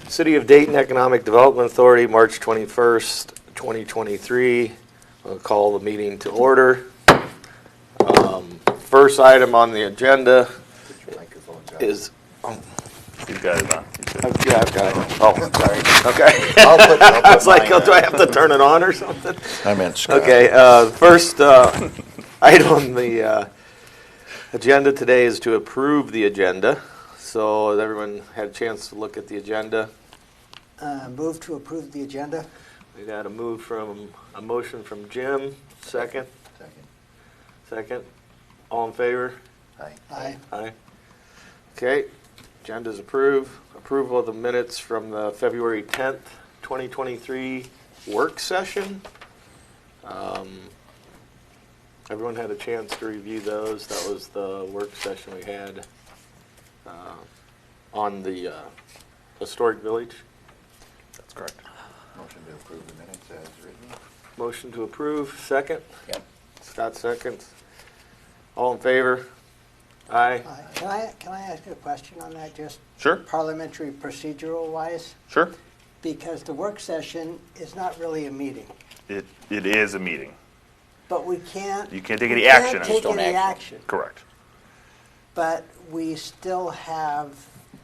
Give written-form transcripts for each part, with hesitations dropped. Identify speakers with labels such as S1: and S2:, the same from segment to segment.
S1: City of Dayton Economic Development Authority, March 21st, 2023. I'll call the meeting to order. First item on the agenda is...
S2: You've got it on.
S1: Yeah, I've got it. Oh, sorry. Okay. I was like, do I have to turn it on or something?
S3: I meant Scott.
S1: Okay, first item on the agenda today is to approve the agenda. So has everyone had a chance to look at the agenda?
S4: Move to approve the agenda.
S1: We got a motion from Jim. Second. Second. All in favor?
S4: Aye.
S1: Aye. Okay. Agenda's approved. Approval of the minutes from the February 10th, 2023 work session. Everyone had a chance to review those. That was the work session we had on the historic village.
S2: That's correct.
S3: Motion to approve the minutes as written.
S1: Motion to approve. Second.
S3: Yep.
S1: Scott seconds. All in favor? Aye.
S4: Can I ask a question on that, just
S2: Sure.
S4: parliamentary procedural wise?
S2: Sure.
S4: Because the work session is not really a meeting,
S2: It is a meeting.
S4: but we can't.
S2: You can't take any action.
S4: Can't take any action,
S2: Correct.
S4: but we still have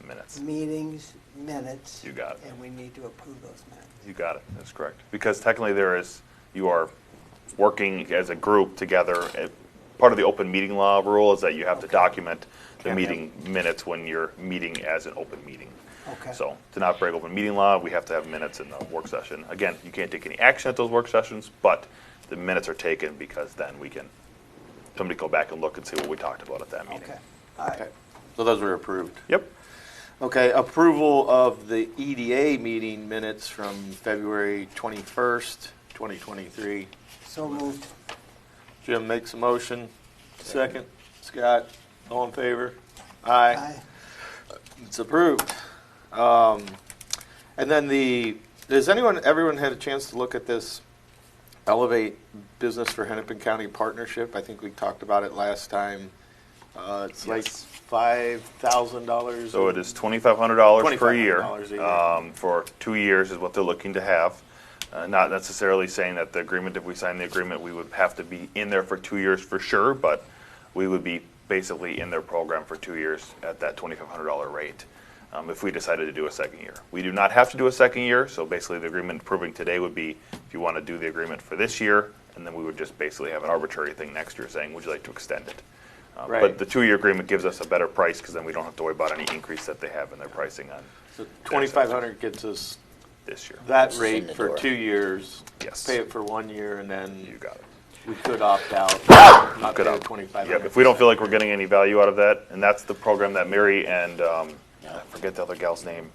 S2: Minutes.
S4: meetings, minutes.
S2: You got it.
S4: And we need to approve those minutes.
S2: You got it. That's correct. Because technically you are working as a group together. Part of the open meeting law rule is that you have to document the
S1: Can't
S2: meeting minutes when you're meeting as an open meeting.
S4: Okay.
S2: So to not break open meeting law, we have to have minutes in the work session. Again, you can't take any action at those work sessions, but the minutes are taken because then somebody go back and look and see what we talked about at that meeting.
S4: Okay, all right.
S1: Okay. So those were approved.
S2: Yep.
S1: Okay, approval of the EDA meeting minutes from February 21st, 2023.
S4: So moved.
S1: Jim makes a motion. Second. Scott, all in favor? Aye.
S4: Aye.
S1: It's approved. And then everyone had a chance to look at this Elevate Business for Hennepin County Partnership? I think we talked about it last time. It's like $5,000.
S2: So it is $2,500 per year.
S1: $2,500 a year.
S2: For 2 years is what they're looking to have. Not necessarily saying that the agreement, if we sign the agreement, we would have to be in there for 2 years for sure, but we would be basically in their program for 2 years at that $2,500 rate if we decided to do a second year. We do not have to do a second year, so basically the agreement approving today would be if you want to do the agreement for this year, and then we would just basically have an arbitrary thing next year saying, would you like to extend it?
S1: Right.
S2: But the 2-year agreement gives us a better price because then we don't have to worry about any increase that they have in their pricing on
S1: So $2,500 gets us
S2: this year.
S1: that
S3: in
S1: rate
S3: the
S1: for
S3: door.
S1: 2 years.
S2: Yes.
S1: Pay it for 1 year, and then
S2: You got it.
S1: we could opt out. Not
S2: Could
S1: pay
S2: opt.
S1: $2,500.
S2: Yep, if we don't feel like we're getting any value out of that, and that's the program that Mary and, I forget the other gal's name,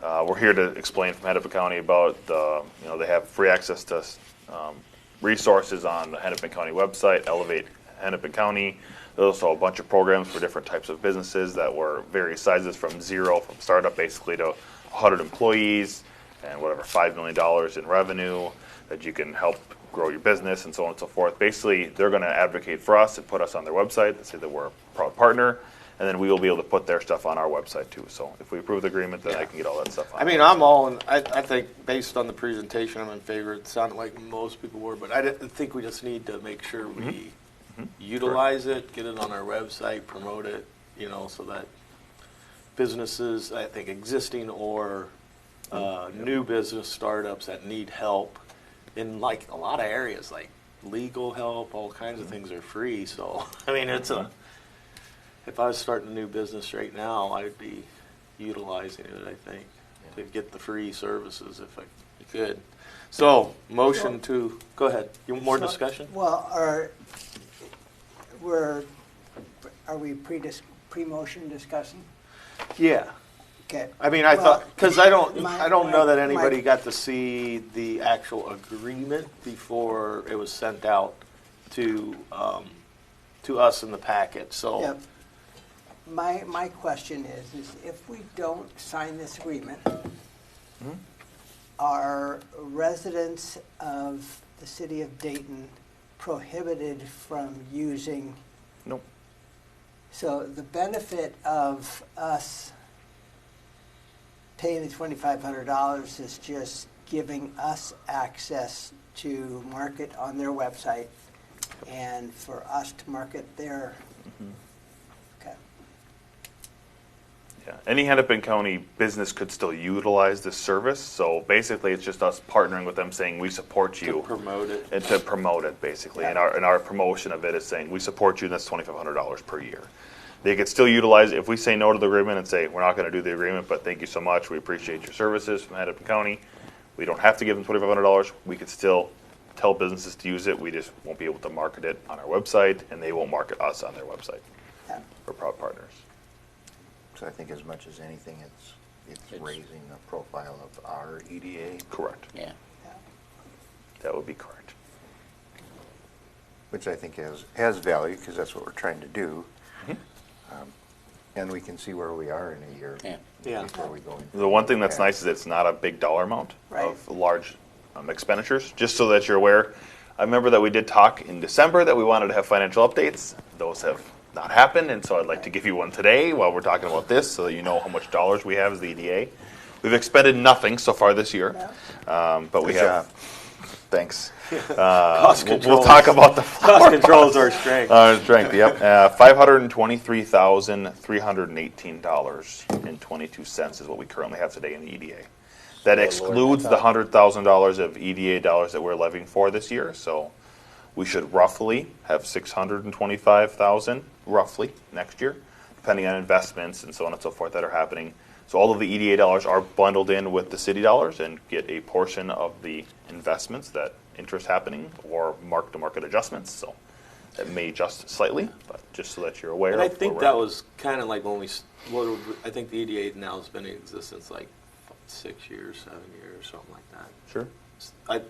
S2: we're here to explain from Hennepin County about, they have free access to resources on the Hennepin County website, Elevate Hennepin County. There's also a bunch of programs for different types of businesses that were various sizes from startup basically to 100 employees and whatever, $5 million in revenue that you can help grow your business and so on and so forth. Basically, they're going to advocate for us and put us on their website and say that we're a proud partner, and then we will be able to put their stuff on our website too. So if we approve the agreement, then I can get all that stuff on.
S1: I mean, I'm all in. I think based on the presentation, I'm in favor. It sounded like most people were, but I think we just need to make sure we utilize it, get it on our website, promote it, so that businesses, I think existing or new business startups that need help in like a lot of areas, like legal help, all kinds of things are free. So, I mean, if I was starting a new business right now, I'd be utilizing it, I think, to get the free services if I could. So, motion to, go ahead. You want more discussion?
S4: Well, are we pre-motion discussing?
S1: Yeah.
S4: Okay.
S1: I mean, I thought, because I don't
S4: my-
S1: know that
S4: my-
S1: anybody got to see the actual agreement before it was sent out to us in the packet, so.
S4: Yep. My question is if we don't sign this agreement, are residents of the city of Dayton prohibited from using?
S2: Nope.
S4: So the benefit of us paying the $2,500 is just giving us access to market on their website and for us to market their. Okay.
S2: Yeah, any Hennepin County business could still utilize this service. So basically, it's just us partnering with them, saying we support you
S1: To promote it.
S2: and to promote it. Basically, and
S4: Yeah.
S2: our promotion of it is saying we support you, and that's $2,500 per year. They could still utilize if we say no to the agreement and say we're not going to do the agreement, but thank you so much, we appreciate your services from Hennepin County. We don't have to give them $2,500. We could still tell businesses to use it. We just won't be able to market it on our website, and they won't market us on their website.
S4: Yeah.
S2: We're proud partners.
S3: So I think as much as anything, it's raising the profile of our EDA,
S2: Correct.
S5: Yeah.
S2: That would be correct.
S3: which I think has value, because that's what we're trying to do.
S2: Mm-hmm.
S3: And we can see where we are in a year
S5: Yeah.
S1: Yeah.
S3: before we go in.
S2: The one thing that's
S3: Okay.
S2: nice is it's not a big dollar amount
S4: Right.
S2: of large expenditures, just so that you're aware. I remember that we did talk in December that we wanted to have financial updates. Those have not happened, and so I'd like to give you one today while we're talking about this so that you know how much dollars we have as the EDA. We've expended nothing so far this year, but we
S3: Good
S2: have.
S3: job.
S2: Thanks.
S1: Cost
S2: We'll
S1: control.
S2: talk about the
S1: Cost control is our strength.
S2: strength. Yep, $523,318.22 is what we currently have today in the EDA. That excludes the $100,000 of EDA dollars that we're levying for this year. So we should roughly have $625,000 roughly next year, depending on investments and so on and so forth that are happening. So all of the EDA dollars are bundled in with the city dollars and get a portion of the investments that interest happening or mark-to-market adjustments. So that may adjust slightly, but just so that you're aware.
S1: And I
S2: of where
S1: think
S2: we're
S1: that
S2: at.
S1: was kind of like when I think the EDA now has been in existence like 6 years, 7 years, something like that.
S2: Sure.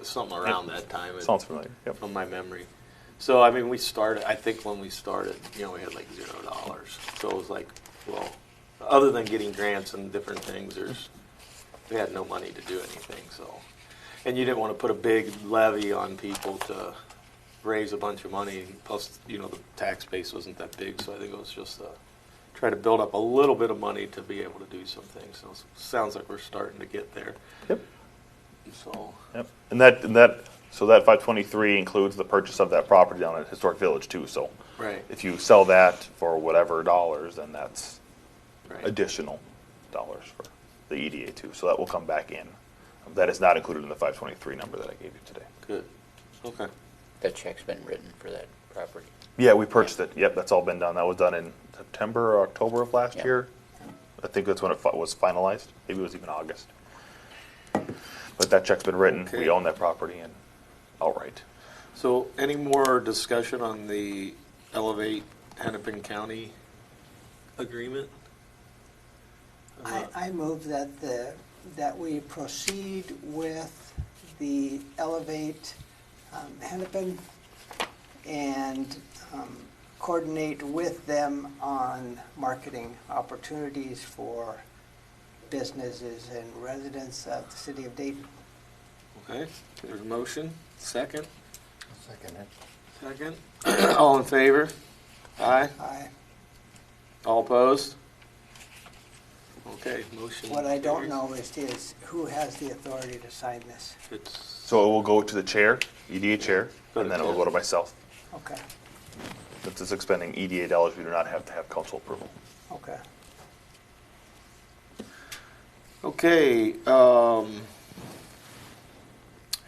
S1: Something around that time.
S2: Sounds familiar. Yep.
S1: From my memory. So, I mean, I think when we started, we had like $0. So it was like, well, other than getting grants and different things, we had no money to do anything. So, and you didn't want to put a big levy on people to raise a bunch of money. Plus, the tax base wasn't that big. So I think it was just try to build up a little bit of money to be able to do some things. So it sounds like we're starting to get there.
S2: Yep.
S1: So.
S2: Yep. So that 523 includes the purchase of that property down at Historic Village too. So
S1: Right.
S2: if you sell that for whatever dollars, then that's
S1: Right.
S2: additional dollars for the EDA too. So that will come back in. That is not included in the 523 number that I gave you today.
S1: Good. Okay.
S5: That check's been written for that property.
S2: Yeah, we purchased it. Yep, that's all been done. That was done in September or October of last
S5: Yeah.
S2: year. I think that's when it was finalized. Maybe it was even August. But that check's been written.
S1: Okay.
S2: We own that property and outright.
S1: So, any more discussion on the Elevate Hennepin County agreement?
S4: I move that we proceed with the Elevate Hennepin and coordinate with them on marketing opportunities for businesses and residents of the city of Dayton.
S1: Okay, there's a motion. Second?
S3: Second it.
S1: Second. All in favor? Aye.
S4: Aye.
S1: All opposed? Okay, motion.
S4: What I don't
S1: carries.
S4: know is who has the authority to sign this?
S1: It's,
S2: So it will go to the chair, EDA chair, and then it will go to myself.
S4: Okay,
S2: Since it's expending EDA dollars, we do not have to have council approval.
S4: okay.
S1: okay, I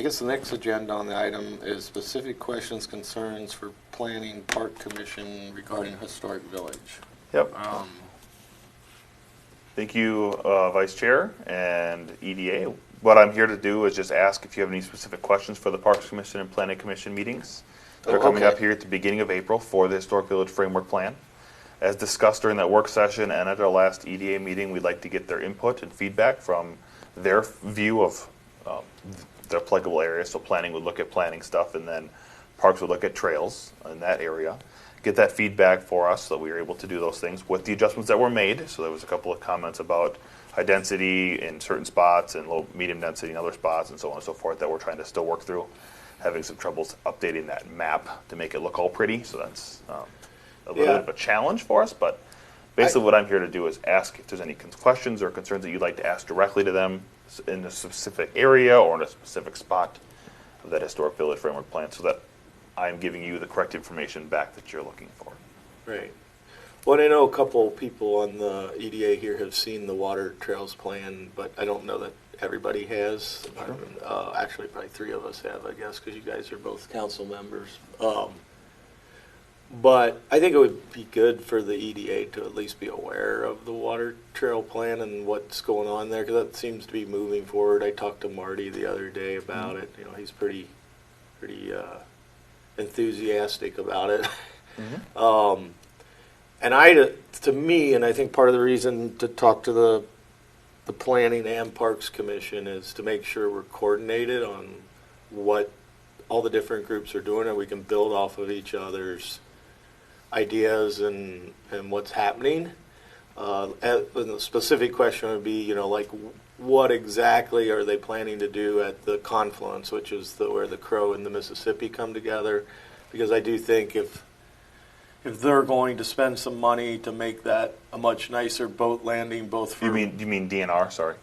S1: guess the next agenda on the item is specific questions, concerns for planning park commission regarding historic village.
S2: Yep. Thank you, Vice Chair and EDA. What I'm here to do is just ask if you have any specific questions for the Parks Commission and Planning Commission meetings that are coming
S1: okay.
S2: up here at the beginning of April for the Historic Village Framework Plan. As discussed during that work session and at our last EDA meeting, we'd like to get their input and feedback from their view of the applicable areas. So planning would look at planning stuff, and then parks would look at trails in that area. Get that feedback for us so that we were able to do those things with the adjustments that were made. So there was a couple of comments about high density in certain spots and low medium density in other spots and so on and so forth that we're trying to still work through. Having some troubles updating that map to make it look all pretty. So that's a little bit of a challenge for us, but Basically, what I'm here to do is ask if there's any questions or concerns that you'd like to ask directly to them in a specific area or in a specific spot of that historic village framework plan, so that I'm giving you the correct information back that you're looking for.
S1: Right. Well, I know a couple people on the EDA here have seen the water trails plan, but I don't know that everybody has. Actually, probably 3 of us have, I guess, because you guys are both council members. But I think it would be good for the EDA to at least be aware of the water trail plan and what's going on there, because that seems to be moving forward. I talked to Marty the other day about it. You know, he's pretty enthusiastic about it. And to me, and I think part of the reason to talk to the Planning and Parks Commission is to make sure we're coordinated on what all the different groups are doing, and we can build off of each other's ideas and what's happening. And the specific question would be, like, what exactly are they planning to do at the confluence, which is where the Crow and the Mississippi come together? Because I do think if they're going to spend some money to make that a much nicer boat landing, both for
S2: You mean DNR? Sorry.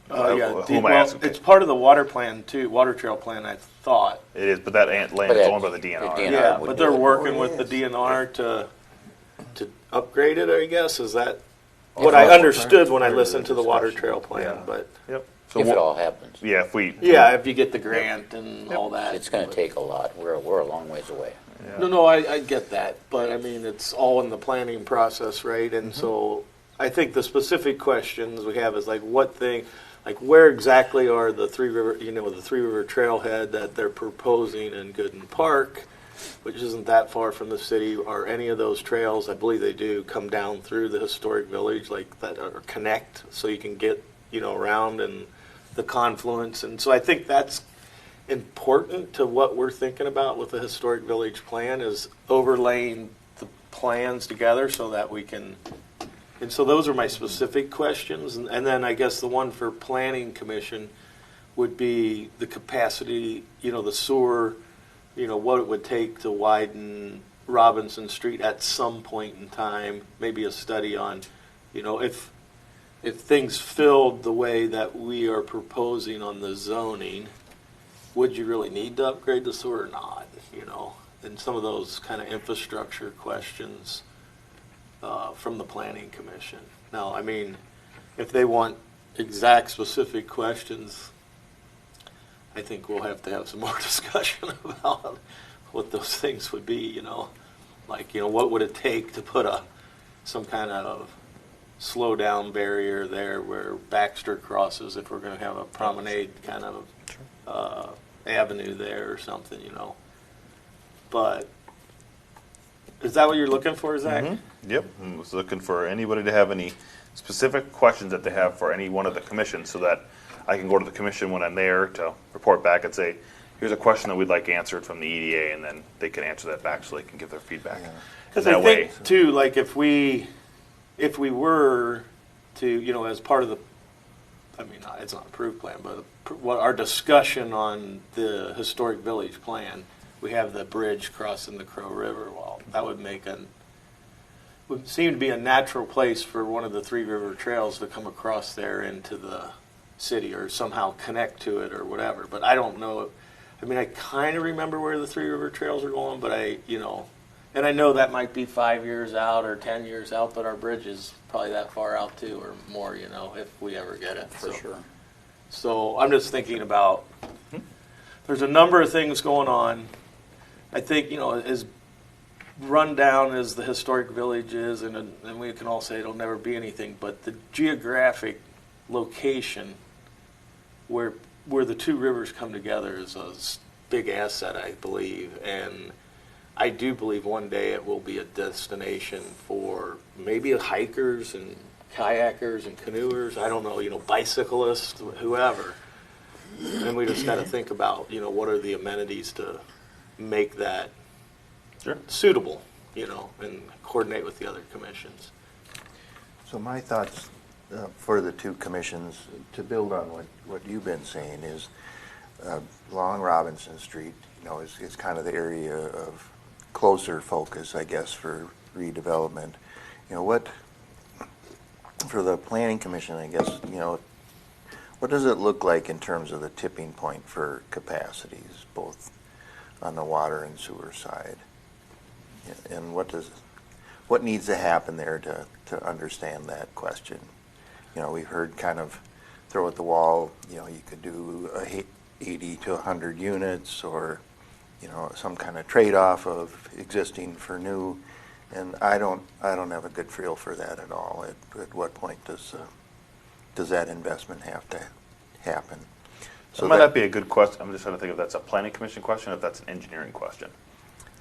S1: yeah,
S2: Who am I asking?
S1: it's part of the water plan too, water trail plan. I thought.
S2: It is, but that land is owned by the DNR.
S5: The DNR
S1: Yeah,
S5: would
S1: but
S5: do
S1: they're
S5: it.
S1: working
S4: Oh,
S1: with the
S4: yes.
S1: DNR to upgrade it. I guess is that what I understood when I listened to the water trail plan.
S2: Yeah.
S1: But
S2: Yep.
S5: If it
S2: what-
S5: all happens.
S2: Yeah, if
S1: if you get the grant and all that,
S5: It's going to take a lot. We're a long ways away.
S1: No, I get that, but I mean, it's all in the planning process, right? And so I think the specific questions we have is like, where exactly are the Three River trailhead that they're proposing in Gooden Park, which isn't that far from the city? Are any of those trails, I believe they do, come down through the historic village, like that, or connect so you can get, around and the confluence. And so I think that's important to what we're thinking about with the historic village plan, is overlaying the plans together so that we can. And so those are my specific questions. And then I guess the one for Planning Commission would be the capacity, the sewer, what it would take to widen Robinson Street at some point in time, maybe a study on, if things filled the way that we are proposing on the zoning, would you really need to upgrade the sewer or not? And some of those kind of infrastructure questions from the Planning Commission. Now, I mean, if they want exact specific questions, I think we'll have to have some more discussion about what those things would be. Like what would it take to put some kind of slow down barrier there where Baxter crosses, if we're going to have a promenade kind of avenue there or something, But is that what you're looking for, Zach?
S2: Yep. I was looking for anybody to have any specific questions that they have for any one of the commissions, so that I can go to the commission when I'm there to report back and say, here's a question that we'd like answered from the EDA, and then they can answer that back so they can give their feedback.
S1: Because I think, too, like if we were to, as part of the, I mean, it's not an approved plan, but what our discussion on the historic village plan, we have the bridge crossing the Crow River. Well, that would would seem to be a natural place for one of the Three River trails to come across there into the city or somehow connect to it or whatever. But I don't know. I mean, I kind of remember where the Three River trails are going, but and I know that might be 5 years out or 10 years out, but our bridge is probably that far out too, or more, if we ever get it.
S5: For sure.
S1: So I'm just thinking about, there's a number of things going on. I think, as run down as the historic village is, and we can all say it'll never be anything, but the geographic location where the two rivers come together is a big asset, I believe. And I do believe one day it will be a destination for maybe hikers and kayakers and canoers. I don't know, bicyclists, whoever. And we just got to think about, what are the amenities to make that suitable, and coordinate with the other commissions.
S3: So my thoughts for the two commissions, to build on what you've been saying, is along Robinson Street, is kind of the area of closer focus, I guess, for redevelopment. for the planning commission, I guess, what does it look like in terms of the tipping point for capacities, both on the water and sewer side? And what needs to happen there to understand that question? We've heard kind of throw at the wall, you could do 80 to 100 units, or, some kind of trade-off of existing for new. And I don't have a good feel for that at all. At what point does that investment have to happen?
S2: So that might not be a good question. I'm just trying to think if that's a planning commission question or if that's an engineering question.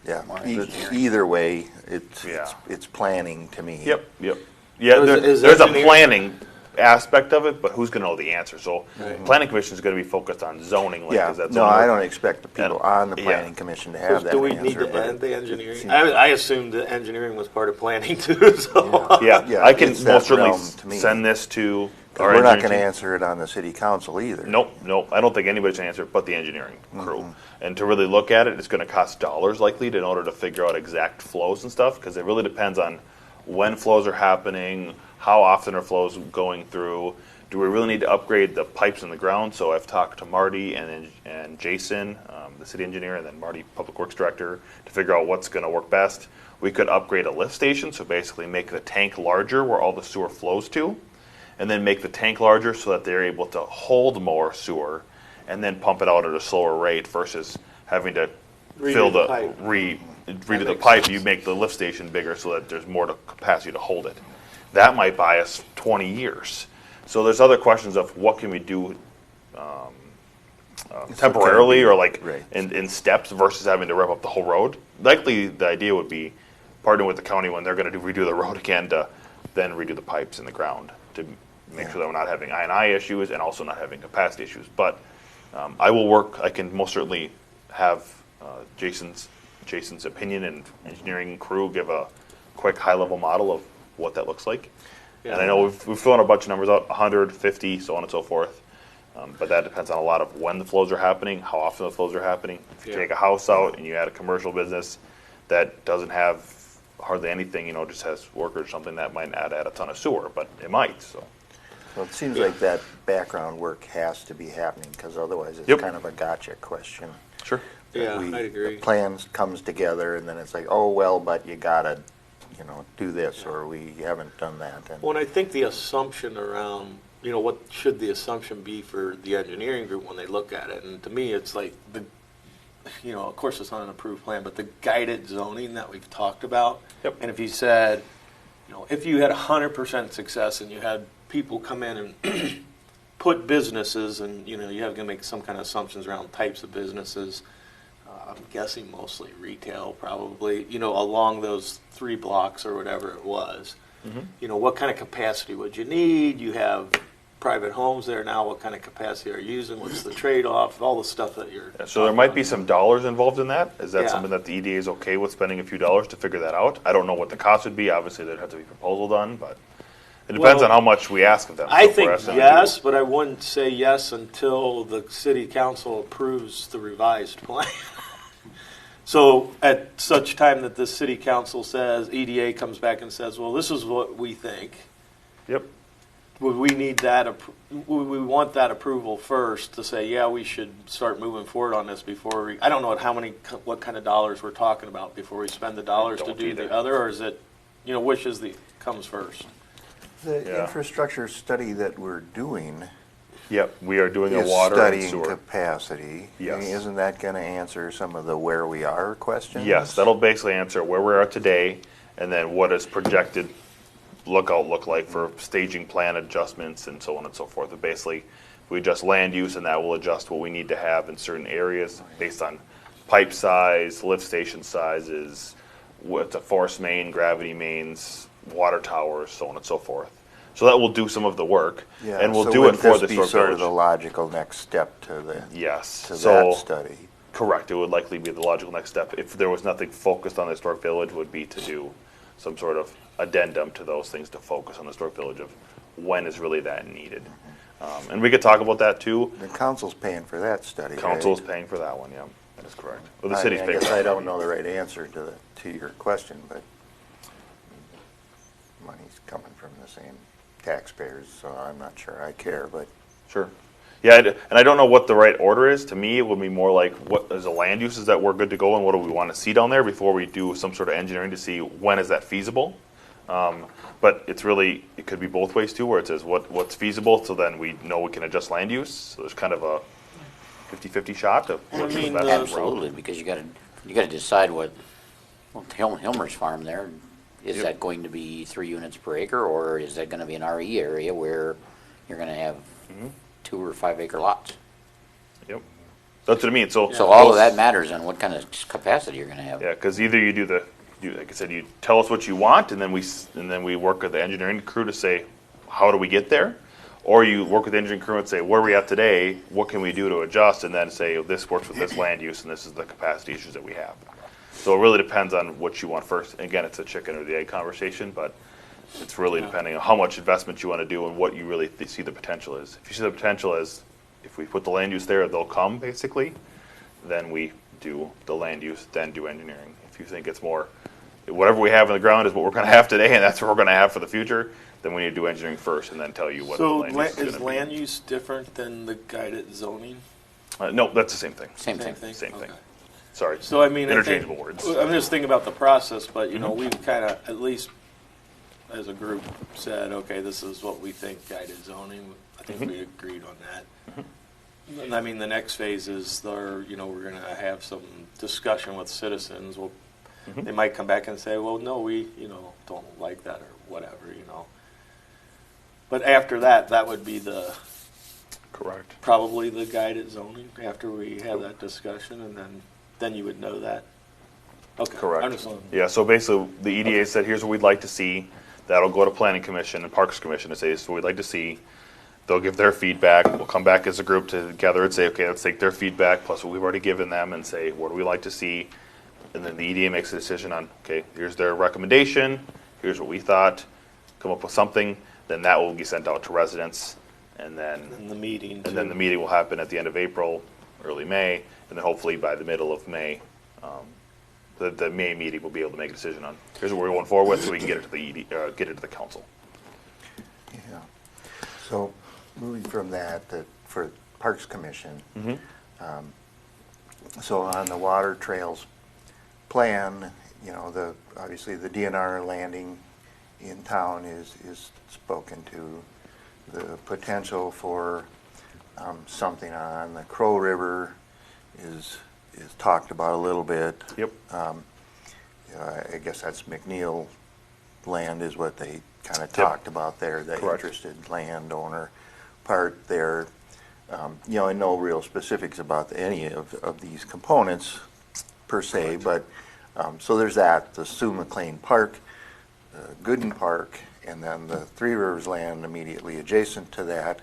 S3: Yeah,
S5: Engineering.
S3: either way, it's
S2: Yeah.
S3: it's planning to me.
S2: Yep. Yeah,
S1: Is
S2: there's a
S1: engineering-
S2: planning aspect of it, but who's going to know the answer? So planning commission is going to be focused on zoning.
S3: Yeah,
S2: that's
S3: no,
S2: zoning
S3: I
S2: work.
S3: don't expect the people on the
S2: Yeah.
S3: planning commission to have that
S1: Do we
S3: answer.
S1: need to
S3: but
S1: add the
S3: it
S1: engineering?
S3: seems-
S1: I assumed that engineering was part of planning too, so.
S2: Yeah, I can
S3: it's that
S2: most certainly
S3: realm to me.
S2: send this to
S3: 'Cause
S2: our
S3: we're not
S2: engineering
S3: going to
S2: team.
S3: answer it on the city council either.
S2: Nope. I don't think anybody's going to answer it but the engineering crew. And to really look at it, it's going to cost dollars likely in order to figure out exact flows and stuff, because it really depends on when flows are happening, how often are flows going through. Do we really need to upgrade the pipes in the ground? So I've talked to Marty and Jason, the city engineer, and then Marty, public works director, to figure out what's going to work best. We could upgrade a lift station, so basically make the tank larger where all the sewer flows to, and then make the tank larger so that they're able to hold more sewer and then pump it out at a slower rate versus having to
S1: Redo the pipe.
S2: redo the
S1: makes
S2: pipe.
S1: sense.
S2: You make the lift station bigger so that there's more capacity to hold it. That might buy us 20 years. So there's other questions of what can we do temporarily or like
S3: Right.
S2: in steps versus having to rip up the whole road. Likely the idea would be partnering with the county when they're going to redo the road again to then redo the pipes in the ground to make sure that we're not having I&I issues and also not having capacity issues. But I will work. I can most certainly have Jason's opinion and engineering crew give a quick high-level model of what that looks like. And I know we've thrown a bunch of numbers out, 150, so on and so forth. But that depends on a lot of when the flows are happening, how often the flows are happening. If you
S1: Yeah.
S2: take a house out and you add a commercial business that doesn't have hardly anything, just has workers or something, that might add a ton of sewer, but it might. So
S3: Well, it seems like that background work has to be happening, because otherwise it's
S2: Yep.
S3: kind of a gotcha question.
S2: sure.
S1: Yeah,
S3: We-
S1: I'd agree.
S3: The plan comes together, and then it's like, oh, well, but you gotta, do this, or we haven't done that. And
S1: Well, and I think the assumption around, what should the assumption be for the engineering group when they look at it? And to me, it's like of course it's not an approved plan, but the guided zoning that we've talked about.
S2: Yep.
S1: And if you said, if you had 100% success and you had people come in and put businesses and, you have to make some kind of assumptions around types of businesses, I'm guessing mostly retail probably, along those 3 blocks or whatever it was. What kind of capacity would you need? You have private homes there now. What kind of capacity are you using? What's the trade-off? All the stuff that you're...
S2: So there might be some dollars involved in that. Is that
S1: Yeah.
S2: something that the EDA is okay with spending a few dollars to figure that out? I don't know what the cost would be. Obviously, there'd have to be a proposal done, but it depends on how much we ask of them.
S1: I
S2: So if we're
S1: think
S2: asking them to
S1: yes, but I wouldn't say yes until the city council approves the revised plan. So at such time that the city council says, EDA comes back and says, well, this is what we think.
S2: do- Yep.
S1: Would we need that, would we want that approval first to say, yeah, we should start moving forward on this before I don't know what kind of dollars we're talking about before we spend the dollars to
S2: don't
S1: do
S2: either.
S1: the other, or is it, which comes first?
S3: the
S2: Yeah.
S3: infrastructure study that we're doing
S2: Yep. We are doing a
S3: is
S2: water and
S3: studying
S2: sewer.
S3: capacity. I
S2: Yes.
S3: mean, isn't that going to answer some of the where we are questions?
S2: Yes, that'll basically answer where we are today, and then what is projected look like for staging plan adjustments and so on and so forth. But basically, we adjust land use, and that will adjust what we need to have in certain areas based on pipe size, lift station sizes, what's a force main, gravity mains, water towers, so on and so forth. So that will do some of the work,
S3: Yeah,
S2: and we'll
S3: so
S2: do it
S3: wouldn't
S2: for
S3: this
S2: the
S3: be
S2: historic
S3: sort of
S2: village.
S3: the logical next step to
S2: Yes.
S3: that
S2: So
S3: study?
S2: correct. It would likely be the logical next step if there was nothing focused on the historic village. Would be to do some sort of addendum to those things to focus on the historic village of when is really that needed. And we could talk about that too.
S3: The council's paying for that study,
S2: Council is
S3: right?
S2: paying for that one. Yeah, that is correct. Well, the city's
S3: I
S2: paying.
S3: guess
S2: for
S3: I
S2: that.
S3: don't know the right answer to your question, but money's coming from the same taxpayers, so I'm not sure I care, but
S2: Sure. Yeah, and I don't know what the right order is. To me, it would be more like, what is the land uses that we're good to go, and what do we want to see down there before we do some sort of engineering to see when is that feasible. But it's really, it could be both ways too, where it says what's feasible, so then we know we can adjust land use. So there's kind of a 50-50 shot of what's the
S1: mean,
S2: best.
S5: Absolutely, because you gotta decide what, well, Hilmer's farm there, is
S2: Yep.
S5: that going to be 3 units per acre, or is that gonna be an RE area where you're gonna have 2 or 5 acre lots?
S2: Yep. That's what I mean. So
S5: So all of
S2: those-
S5: that matters on what kind of capacity you're gonna have.
S2: Yeah, because either you do like I said, you tell us what you want, and then we work with the engineering crew to say, how do we get there? Or you work with the engineering crew and say, where are we at today? What can we do to adjust? And then say, this works with this land use, and this is the capacity issues that we have. So it really depends on what you want first. Again, it's a chicken or the egg conversation, but it's really depending on how much investment you want to do and what you really see the potential is. If you see the potential as, if we put the land use there, they'll come, basically, then we do the land use, then do engineering. If you think it's more, whatever we have in the ground is what we're going to have today, and that's what we're going to have for the future, then we need to do engineering first and then tell you what
S1: So
S2: the land use is
S1: is
S2: going
S1: land
S2: to be.
S1: use different than the guided zoning?
S2: No, that's the same thing.
S5: Same thing.
S2: Same thing.
S1: Okay.
S2: Sorry.
S1: So I mean,
S2: Interchangeable words.
S1: I'm just thinking about the process, but you know, we've kind of, at least as a group, said, okay, this is what we think guided zoning. I think we agreed on that. And I mean, the next phase is we're going to have some discussion with citizens. Well, they might come back and say, well, no, we, don't like that or whatever. But after that, that would be
S2: Correct.
S1: probably the guided zoning after we have that discussion, and then you would know that. Okay.
S2: Correct.
S1: I'm just-
S2: Yeah, so basically, the EDA said, here's what we'd like to see. That'll go to Planning Commission and Parks Commission and say, this is what we'd like to see. They'll give their feedback. We'll come back as a group together and say, okay, let's take their feedback plus what we've already given them and say, what do we like to see? And then the EDA makes a decision on, okay, here's their recommendation, here's what we thought, come up with something, then that will be sent out to residents, and then
S1: In the meeting.
S2: and then the meeting will happen at the end of April, early May, and then hopefully by the middle of May, the May meeting will be able to make a decision on, here's what we're going forward with, so we can get it to the get it to the council.
S3: yeah. So moving from that, for Parks Commission, so on the water trails plan, obviously the DNR landing in town is spoken to. The potential for something on the Crow River is talked about a little bit.
S2: Yep.
S3: I guess that's McNeil land is what they kind of talked about there, the
S2: Correct.
S3: interested landowner part there. And no real specifics about any of these components per se, but so there's that, the Sue McLean Park, Gooden Park, and then the Three Rivers land immediately adjacent to that,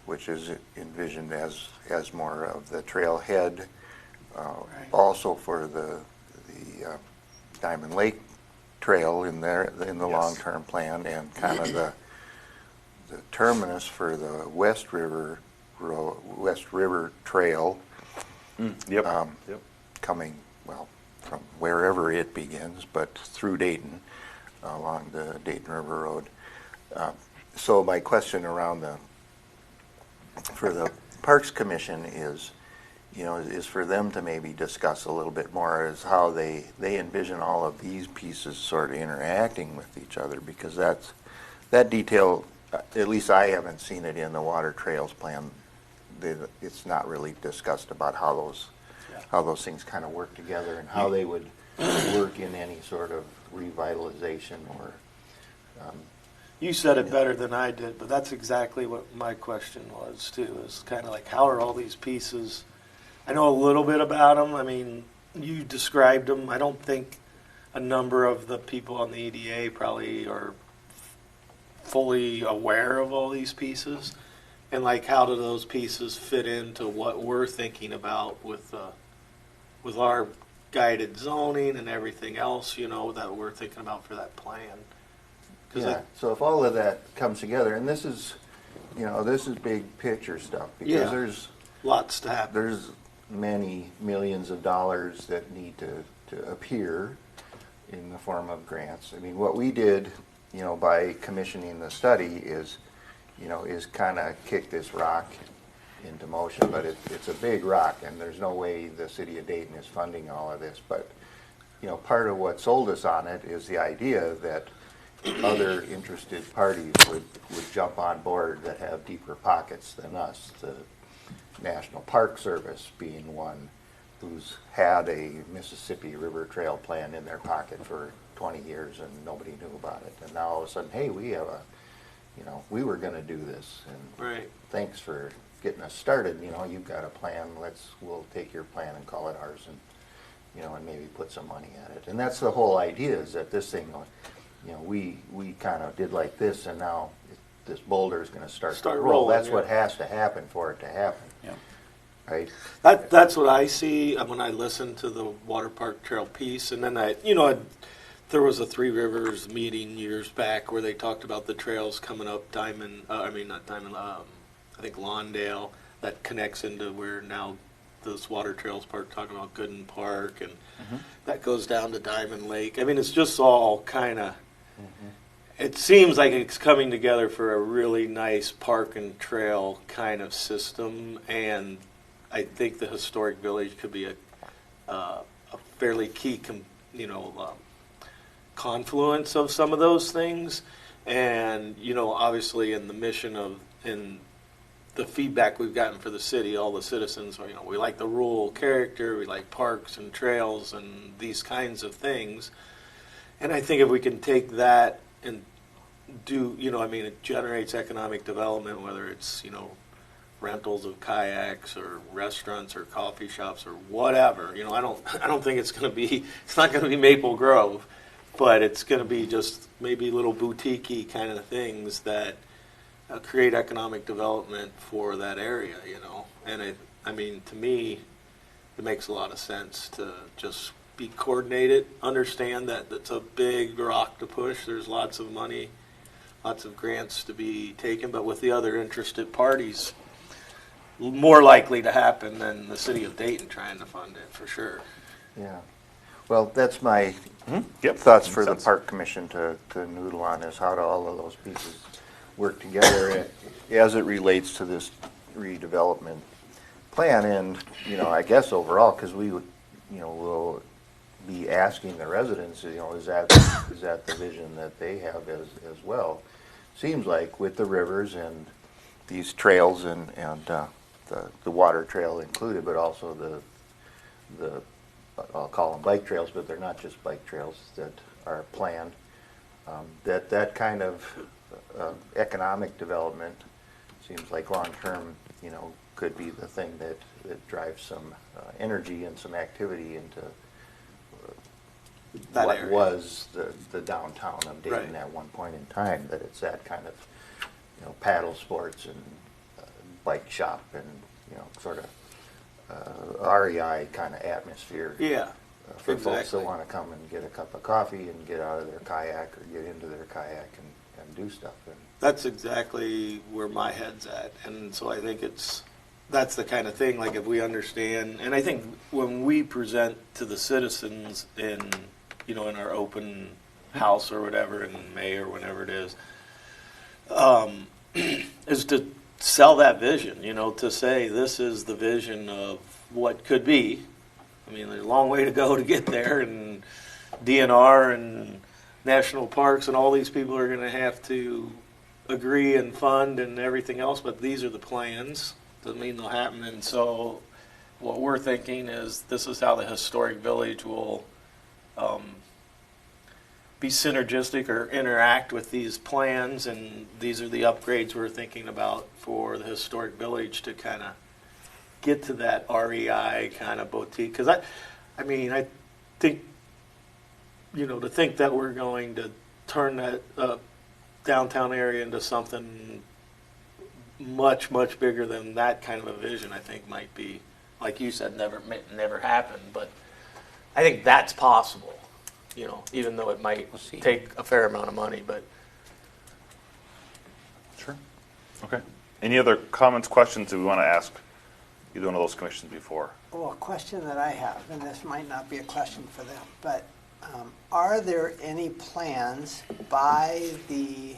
S3: which is envisioned as more of the trailhead, also for the Diamond Lake Trail in the
S2: Yes.
S3: long-term plan, and kind of the terminus for the West River Trail
S2: Yep.
S3: yep. coming, well, from wherever it begins, but through Dayton, along the Dayton River Road. So my question for the Parks Commission is for them to maybe discuss a little bit more as how they envision all of these pieces sort of interacting with each other, because that detail, at least I haven't seen it in the water trails plan. It's not really discussed about how those things kind of work together and how they would work in any sort of revitalization or.
S1: You said it better than I did, but that's exactly what my question was too. Is kind of like, how are all these pieces? I know a little bit about them. I mean, you described them. I don't think a number of the people on the EDA probably are fully aware of all these pieces, and like, how do those pieces fit into what we're thinking about with our guided zoning and everything else, that we're thinking about for that plan?
S3: Yeah, so if all of that comes together, and this is big picture stuff, because
S1: Yeah.
S3: there's
S1: Lots to happen.
S3: there's many millions of dollars that need to appear in the form of grants. I mean, what we did by commissioning the study is kind of kick this rock into motion, but it's a big rock, and there's no way the city of Dayton is funding all of this. But part of what sold us on it is the idea that other interested parties would jump on board that have deeper pockets than us. The National Park Service being one who's had a Mississippi River Trail plan in their pocket for 20 years and nobody knew about it. And now all of a sudden, hey, we have we were going to do this, and
S1: Right.
S3: thanks for getting us started. You've got a plan. We'll take your plan and call it ours, and and maybe put some money at it. And that's the whole idea, is that this thing, we kind of did like this, and now this boulder is going to start to roll.
S1: rolling,
S3: That's
S1: yeah.
S3: what has to happen for it to happen,
S5: Yeah.
S3: right?
S1: That's what I see when I listen to the water park trail piece, and then there was a Three Rivers meeting years back where they talked about the trails coming up not Diamond, I think Lawndale, that connects into where now this water trails park, talking about Gooden Park, and that goes down to Diamond Lake. I mean, it's just all kind of, it seems like it's coming together for a really nice park and trail kind of system, and I think the historic village could be a fairly key, confluence of some of those things. And obviously in the mission in the feedback we've gotten for the city, all the citizens are, we like the rural character, we like parks and trails and these kinds of things. And I think if we can take that and do, it generates economic development, whether it's, rentals of kayaks or restaurants or coffee shops or whatever. I don't think it's not going to be Maple Grove, but it's going to be just maybe little boutique-y kind of things that create economic development for that area, And to me, it makes a lot of sense to just be coordinated, understand that it's a big rock to push. There's lots of money, lots of grants to be taken, but with the other interested parties, more likely to happen than the city of Dayton trying to fund it, for sure.
S3: Yeah. Well, that's my
S2: Yep.
S3: thoughts
S2: Makes
S3: for the
S2: sense.
S3: park commission to noodle on, is how do all of those pieces work together as it relates to this redevelopment plan. And, I guess overall, because we would, will be asking the residents, is that the vision that they have as well? Seems like with the rivers and these trails and the water trail included, but also the I'll call them bike trails, but they're not just bike trails that are planned. That kind of economic development seems like long-term, could be the thing that drives some energy and some activity into
S1: That
S3: what
S1: area.
S3: was the downtown of Dayton
S1: Right.
S3: at one point in time, that it's that kind of, paddle sports and bike shop and, sort of REI kind of atmosphere.
S1: Yeah,
S3: For folks that
S1: exactly.
S3: want to come and get a cup of coffee and get out of their kayak or get into their kayak and do stuff. And
S1: That's exactly where my head's at, and so I think that's the kind of thing, like if we understand, and I think when we present to the citizens in our open house or whatever in May or whenever it is to sell that vision, to say this is the vision of what could be. I mean, there's a long way to go to get there, and DNR and national parks and all these people are going to have to agree and fund and everything else, but these are the plans. Doesn't mean they'll happen. And so what we're thinking is this is how the historic village will be synergistic or interact with these plans, and these are the upgrades we're thinking about for the historic village to kind of get to that REI kind of boutique. Because I think, to think that we're going to turn that downtown area into something much, much bigger than that kind of a vision, I think might be, like you said, never happen. But I think that's possible, even though it might
S5: We'll see.
S1: take a fair amount of money. But
S2: Sure. Okay. Any other comments, questions that we want to ask either one of those commissions before?
S4: Well, a question that I have, and this might not be a question for them, but Are there any plans by the,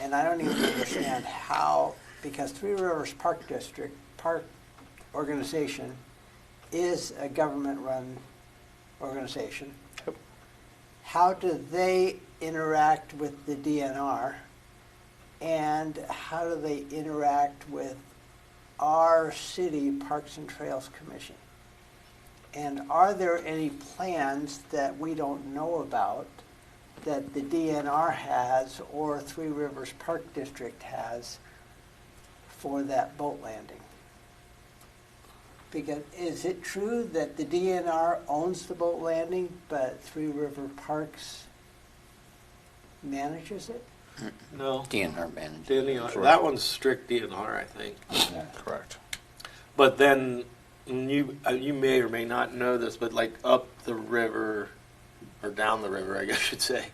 S4: and I don't even understand how, because Three Rivers Park District, Park Organization is a government-run organization.
S2: Yep.
S4: How do they interact with the DNR? And how do they interact with our city Parks and Trails Commission? And are there any plans that we don't know about that the DNR has or Three Rivers Park District has for that boat landing? Because is it true that the DNR owns the boat landing, but Three River Parks manages it?
S1: No.
S5: DNR manager.
S1: DNR, that one's strict DNR, I think.
S2: Correct.
S1: But then you may or may not know this, but like up the river or down the river, I guess I should say,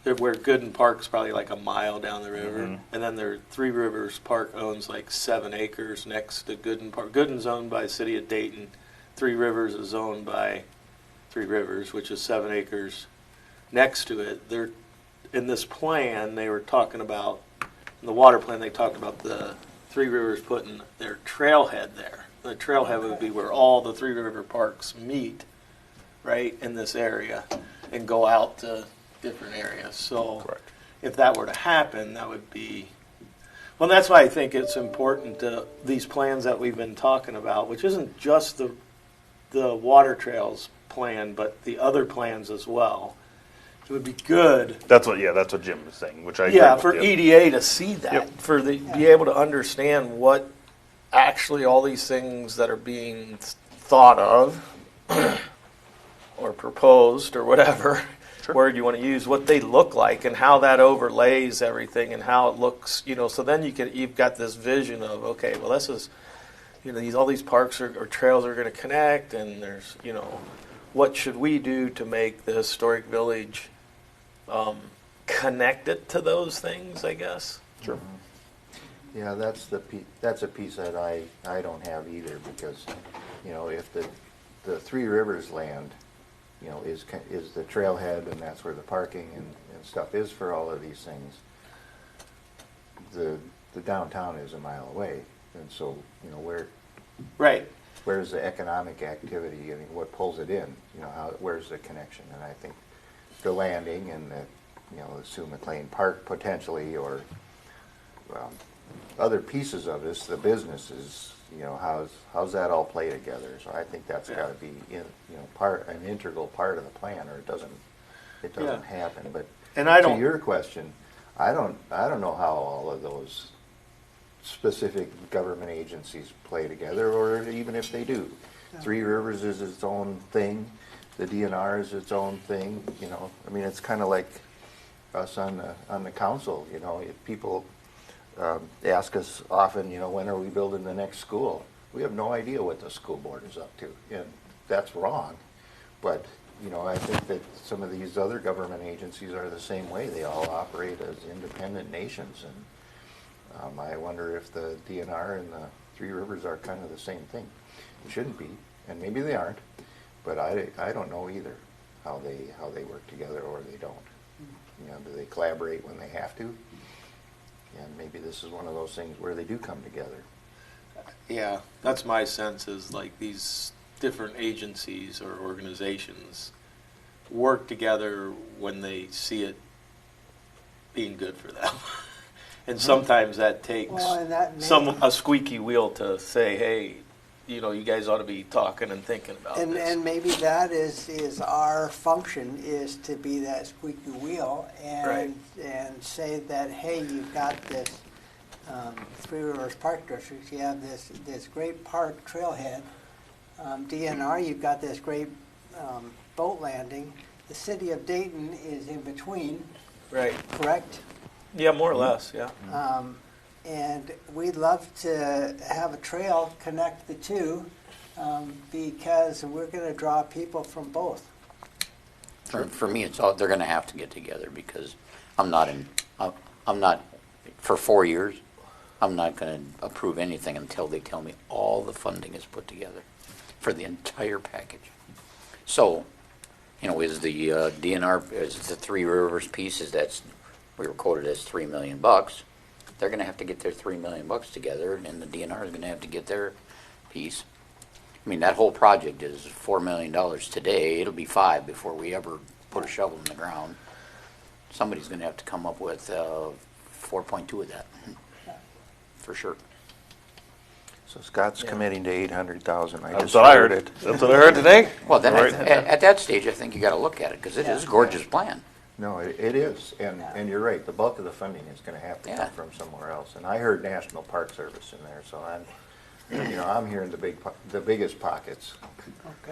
S1: where Gooden Park's probably like a mile down the river, and then there Three Rivers Park owns like 7 acres next to Gooden Park. Gooden's owned by the city of Dayton. Three Rivers is owned by Three Rivers, which is 7 acres next to it. They're in this plan. They were talking about in the water plan. They talked about the Three Rivers putting their trailhead there. The trailhead would be where all the Three River Parks meet, right, in this area, and go out to different areas. So
S2: Correct.
S1: if that were to happen, that would be, well, that's why I think it's important to these plans that we've been talking about, which isn't just the water trails plan, but the other plans as well. It would be good,
S2: That's what Jim was saying, which I agree
S1: yeah,
S2: with
S1: for
S2: you.
S1: EDA to see that,
S2: Yep.
S1: for the be able to understand what actually all these things that are being thought of or proposed or whatever
S2: Sure.
S1: word you want to use, what they look like and how that overlays everything and how it looks, so then you've got this vision of, okay, well, this is, all these parks or trails are going to connect, and there's, what should we do to make the historic village connected to those things, I guess.
S2: Sure.
S3: Yeah, that's a piece that I don't have either, because, if the Three Rivers land, is the trailhead, and that's where the parking and stuff is for all of these things, the downtown is a mile away, and so,
S1: Right.
S3: where's the economic activity? I mean, what pulls it in? Where's the connection? And I think the landing and the Sue McLean Park potentially, or other pieces of this, the businesses, how's that all play together? So I think that's got to be an integral part of the plan, or it doesn't happen. But
S1: And I
S3: to
S1: don't,
S3: your question, I don't know how all of those specific government agencies play together, or even if they do. Three Rivers is its own thing. The DNR is its own thing. I mean, it's kind of like us on the council. If people ask us often, when are we building the next school? We have no idea what the school board is up to, and that's wrong. But I think that some of these other government agencies are the same way. They all operate as independent nations, and I wonder if the DNR and the Three Rivers are kind of the same thing. It shouldn't be, and maybe they aren't, but I don't know either how they work together, or they don't. Do they collaborate when they have to? And maybe this is one of those things where they do come together.
S1: yeah, that's my sense, is like these different agencies or organizations work together when they see it being good for them. And sometimes that takes
S4: Well, and that
S1: a squeaky wheel to say, hey, you guys ought to be talking and thinking about this.
S4: And maybe that is our function, is to be that squeaky wheel and say that, hey, you've got this Three Rivers Park District, you have this great park trailhead. DNR, you've got this great boat landing. The city of Dayton is in between,
S1: Right.
S4: correct?
S1: Yeah, more or less, yeah.
S4: And we'd love to have a trail connect the two, because we're going to draw people from both.
S5: For me, it's all, they're gonna have to get together, because I'm not for 4 years, I'm not gonna approve anything until they tell me all the funding is put together for the entire package. So, You know, is the DNR, is the Three Rivers piece, we were quoted as $3 million. They're gonna have to get their $3 million together, and the DNR is gonna have to get their piece. I mean, that whole project is $4 million today. It'll be 5 before we ever put a shovel in the ground. Somebody's gonna have to come up with 4.2 of that, for sure.
S3: So Scott's committing to 800,000. I
S2: That's
S3: just
S2: what I
S3: heard
S2: heard.
S3: it.
S2: That's what I heard today.
S5: Well, then
S2: Right.
S5: at that stage, I think you gotta look at it, because it is a gorgeous plan.
S3: No, it is, and you're right, the bulk of the funding is gonna have to
S5: Yeah.
S3: come from somewhere else. And I heard National Park Service in there, so I'm hearing the biggest pockets.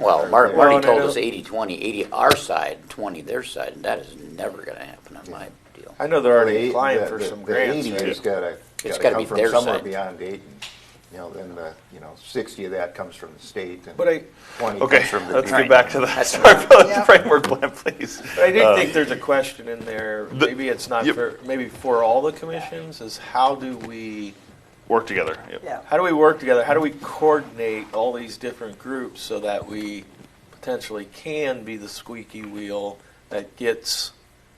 S5: Well,
S3: Well,
S5: Marty
S1: and I
S5: told
S1: know-
S5: us 80-20, 80 our side, 20 their side, and that is never gonna happen on my deal.
S1: I know they're already
S3: The-
S1: applying
S3: the-
S1: for
S3: the-
S1: some
S3: the
S1: grants,
S3: 80
S1: right?
S3: has gotta
S5: gotta be
S3: come from
S5: their
S3: somewhere
S5: side.
S3: beyond Dayton. You know, then 60 of that comes from the state and
S1: But I
S3: 20
S2: Okay,
S3: comes from the.
S2: let's
S3: DNR.
S2: get back to the
S5: That's
S2: framework plan, please.
S1: But I do think there's a question in there, maybe it's not
S2: Yep.
S1: maybe for all the commissions, is how do we
S2: Work together. Yep.
S4: Yeah.
S1: How do we work together? How do we coordinate all these different groups so that we potentially can be the squeaky wheel that gets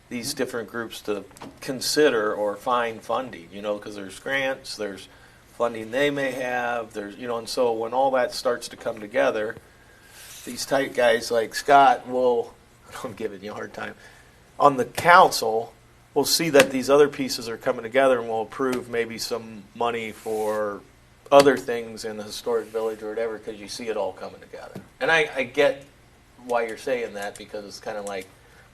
S1: these different groups to consider or find funding? You know, because there's grants, there's funding they may have, there's, you know, and so when all that starts to come together, these tight guys like Scott will, I'm giving you a hard time, on the council, we'll see that these other pieces are coming together and we'll approve maybe some money for other things in the historic village or whatever, because you see it all coming together. And I get why you're saying that, because it's kind of like,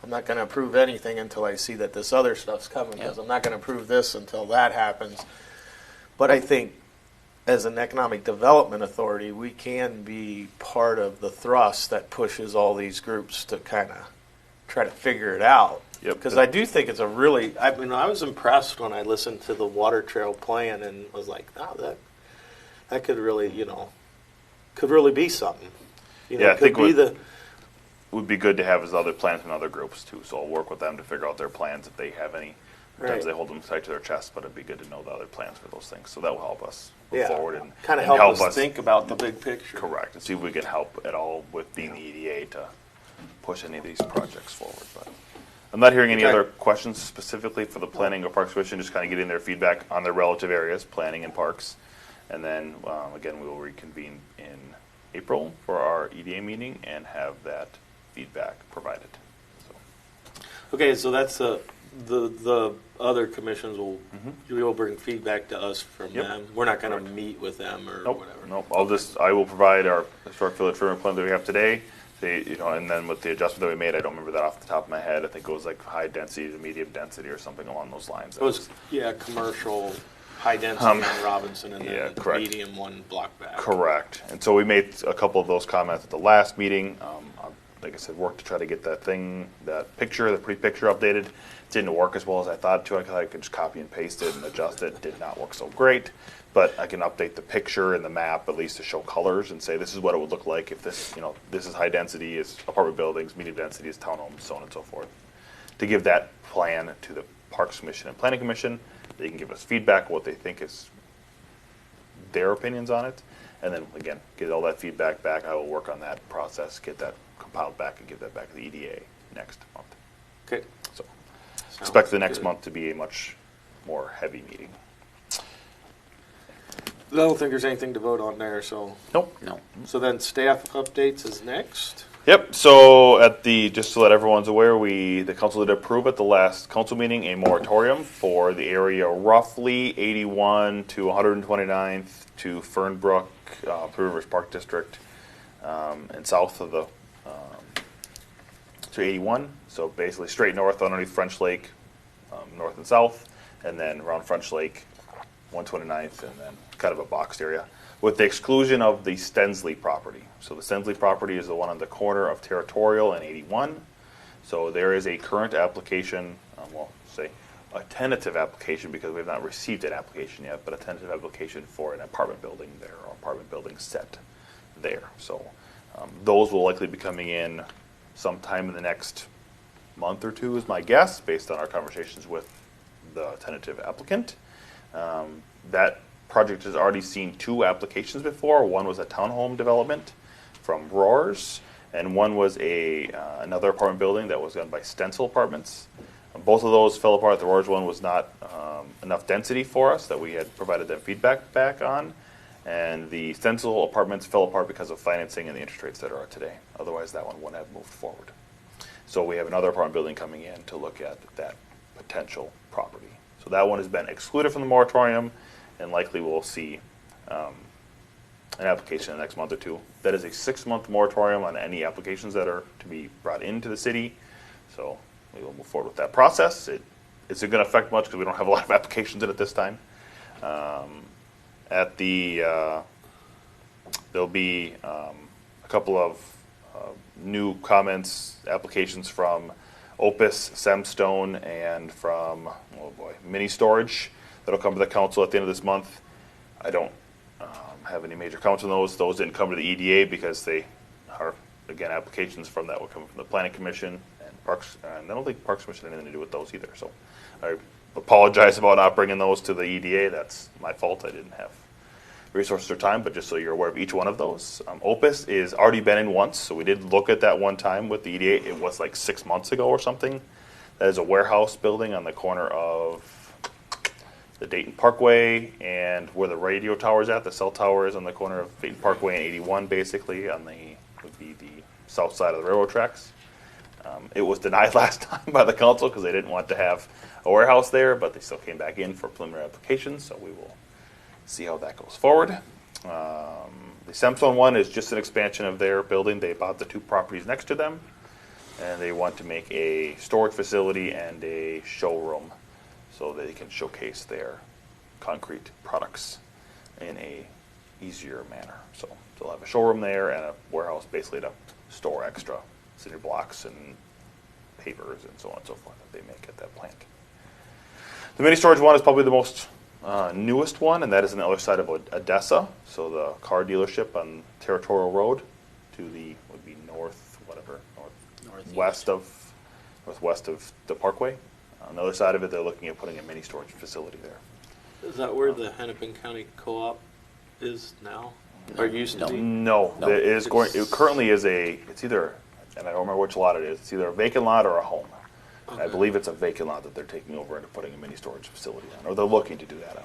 S1: I'm not going to approve anything until I see that this other stuff's coming, because
S5: Yeah.
S1: I'm not going to approve this until that happens. But I think as an economic development authority, we can be part of the thrust that pushes all these groups to kind of try to figure it out.
S2: Yep.
S1: Because I do think it's a really, I mean, I was impressed when I listened to the water trail plan and was like, oh, that could really, you know, could really be something. You know,
S2: Yeah, I
S1: could
S2: think
S1: be the,
S2: Would be good to have his other plans from other groups too, so I'll work with them to figure out their plans if they have any. Sometimes
S1: Right.
S2: they hold them tight to their chest, but it'd be good to know the other plans for those things, so that will help us move
S1: yeah,
S2: forward and
S1: kind of
S2: and
S1: help us think about the big picture.
S2: Correct, and see if we can help at all with being the EDA to push any of these projects forward. But I'm not hearing any
S1: Okay.
S2: other questions specifically for the Planning or Parks Commission, just kind of getting their feedback on their relative areas, planning and parks. And then, again, we will reconvene in April for our EDA meeting and have that feedback provided. So,
S1: Okay, so that's the other commissions will, you will bring feedback to us from
S2: Yep.
S1: them. We're not going to meet with them or
S2: Nope,
S1: whatever.
S2: nope, I will provide our historic village framework plan that we have today. And then with the adjustment that we made, I don't remember that off the top of my head. I think it was like high density to medium density or something along those lines.
S1: It was, yeah, commercial, high density on Robinson, and
S2: yeah,
S1: then
S2: correct.
S1: medium one block back.
S2: Correct. And so we made a couple of those comments at the last meeting. Like I said, worked to try to get that picture, the pre-picture updated. Didn't work as well as I thought to. I could just copy and paste it and adjust it. Did not work so great. But I can update the picture and the map at least to show colors and say this is what it would look like if this, you know, this is high density is apartment buildings, medium density is townhomes, so on and so forth. To give that plan to the Parks Commission and Planning Commission, they can give us feedback, what they think is their opinions on it. And then, again, get all that feedback back. I will work on that process, get that compiled back, and give that back to the EDA next month.
S1: Okay.
S2: So
S1: Sounds
S2: expect the next
S1: good.
S2: month to be a much more heavy meeting.
S1: I don't think there's anything to vote on there, so.
S2: Nope.
S5: No.
S1: So then staff updates is next.
S2: Yep, so just to let everyone's aware, the council did approve at the last council meeting a moratorium for the area roughly 81 to 129th to Fernbrook, Three Rivers Park District, and south of the, to 81. So basically straight north underneath French Lake, north and south, and then around French Lake, 129th, and then kind of a boxed area, with the exclusion of the Stensley property. So the Stensley property is the one on the corner of Territorial and 81. So there is a current application, a tentative application, because we have not received an application yet, but a tentative application for an apartment building there, or apartment building set there. So those will likely be coming in sometime in the next month or two, is my guess, based on our conversations with the tentative applicant. That project has already seen 2 applications before. One was a townhome development from Roars, and one was another apartment building that was done by Stencil Apartments. Both of those fell apart. The Orange one was not enough density for us that we had provided them feedback back on, and the Stencil Apartments fell apart because of financing and the interest rates that are today. Otherwise, that one wouldn't have moved forward. So we have another apartment building coming in to look at that potential property. So that one has been excluded from the moratorium, and likely we'll see an application in the next month or two. That is a 6-month moratorium on any applications that are to be brought into the city. So we will move forward with that process. Isn't going to affect much because we don't have a lot of applications in at this time. There'll be a couple of new comments, applications from Opus, Semstone, and from, Mini Storage that'll come to the council at the end of this month. I don't have any major comments on those. Those didn't come to the EDA because they are, again, applications from that will come from the Planning Commission and Parks. And I don't think Parks Commission had anything to do with those either. So I apologize about not bringing those to the EDA. That's my fault. I didn't have resources or time, but just so you're aware of each one of those. Opus is already been in once, so we did look at that one time with the EDA. It was like 6 months ago or something. That is a warehouse building on the corner of the Dayton Parkway and where the radio tower is at. The cell tower is on the corner of Dayton Parkway and 81, basically, would be the south side of the railroad tracks. It was denied last time by the council because they didn't want to have a warehouse there, but they still came back in for preliminary applications, so we will see how that goes forward. The Semstone one is just an expansion of their building. They bought the 2 properties next to them, and they want to make a storage facility and a showroom so they can showcase their concrete products in a easier manner. So they'll have a showroom there and a warehouse basically to store extra cinder blocks and pavers and so on and so forth that they make at that plant. The mini storage one is probably the most newest one, and that is on the other side of Odessa, so the car dealership on Territorial Road to the would be northwest of the Parkway. On the other side of it, they're looking at putting a mini storage facility there.
S1: Is that where the Hennepin County Co-op is now? Or used to be?
S2: No,
S5: No.
S2: It currently is it's either, and I don't remember which lot it is. It's either a vacant lot or a home.
S1: Okay.
S2: I believe it's a vacant lot that they're taking over and putting a mini storage facility on, or they're looking to do that on.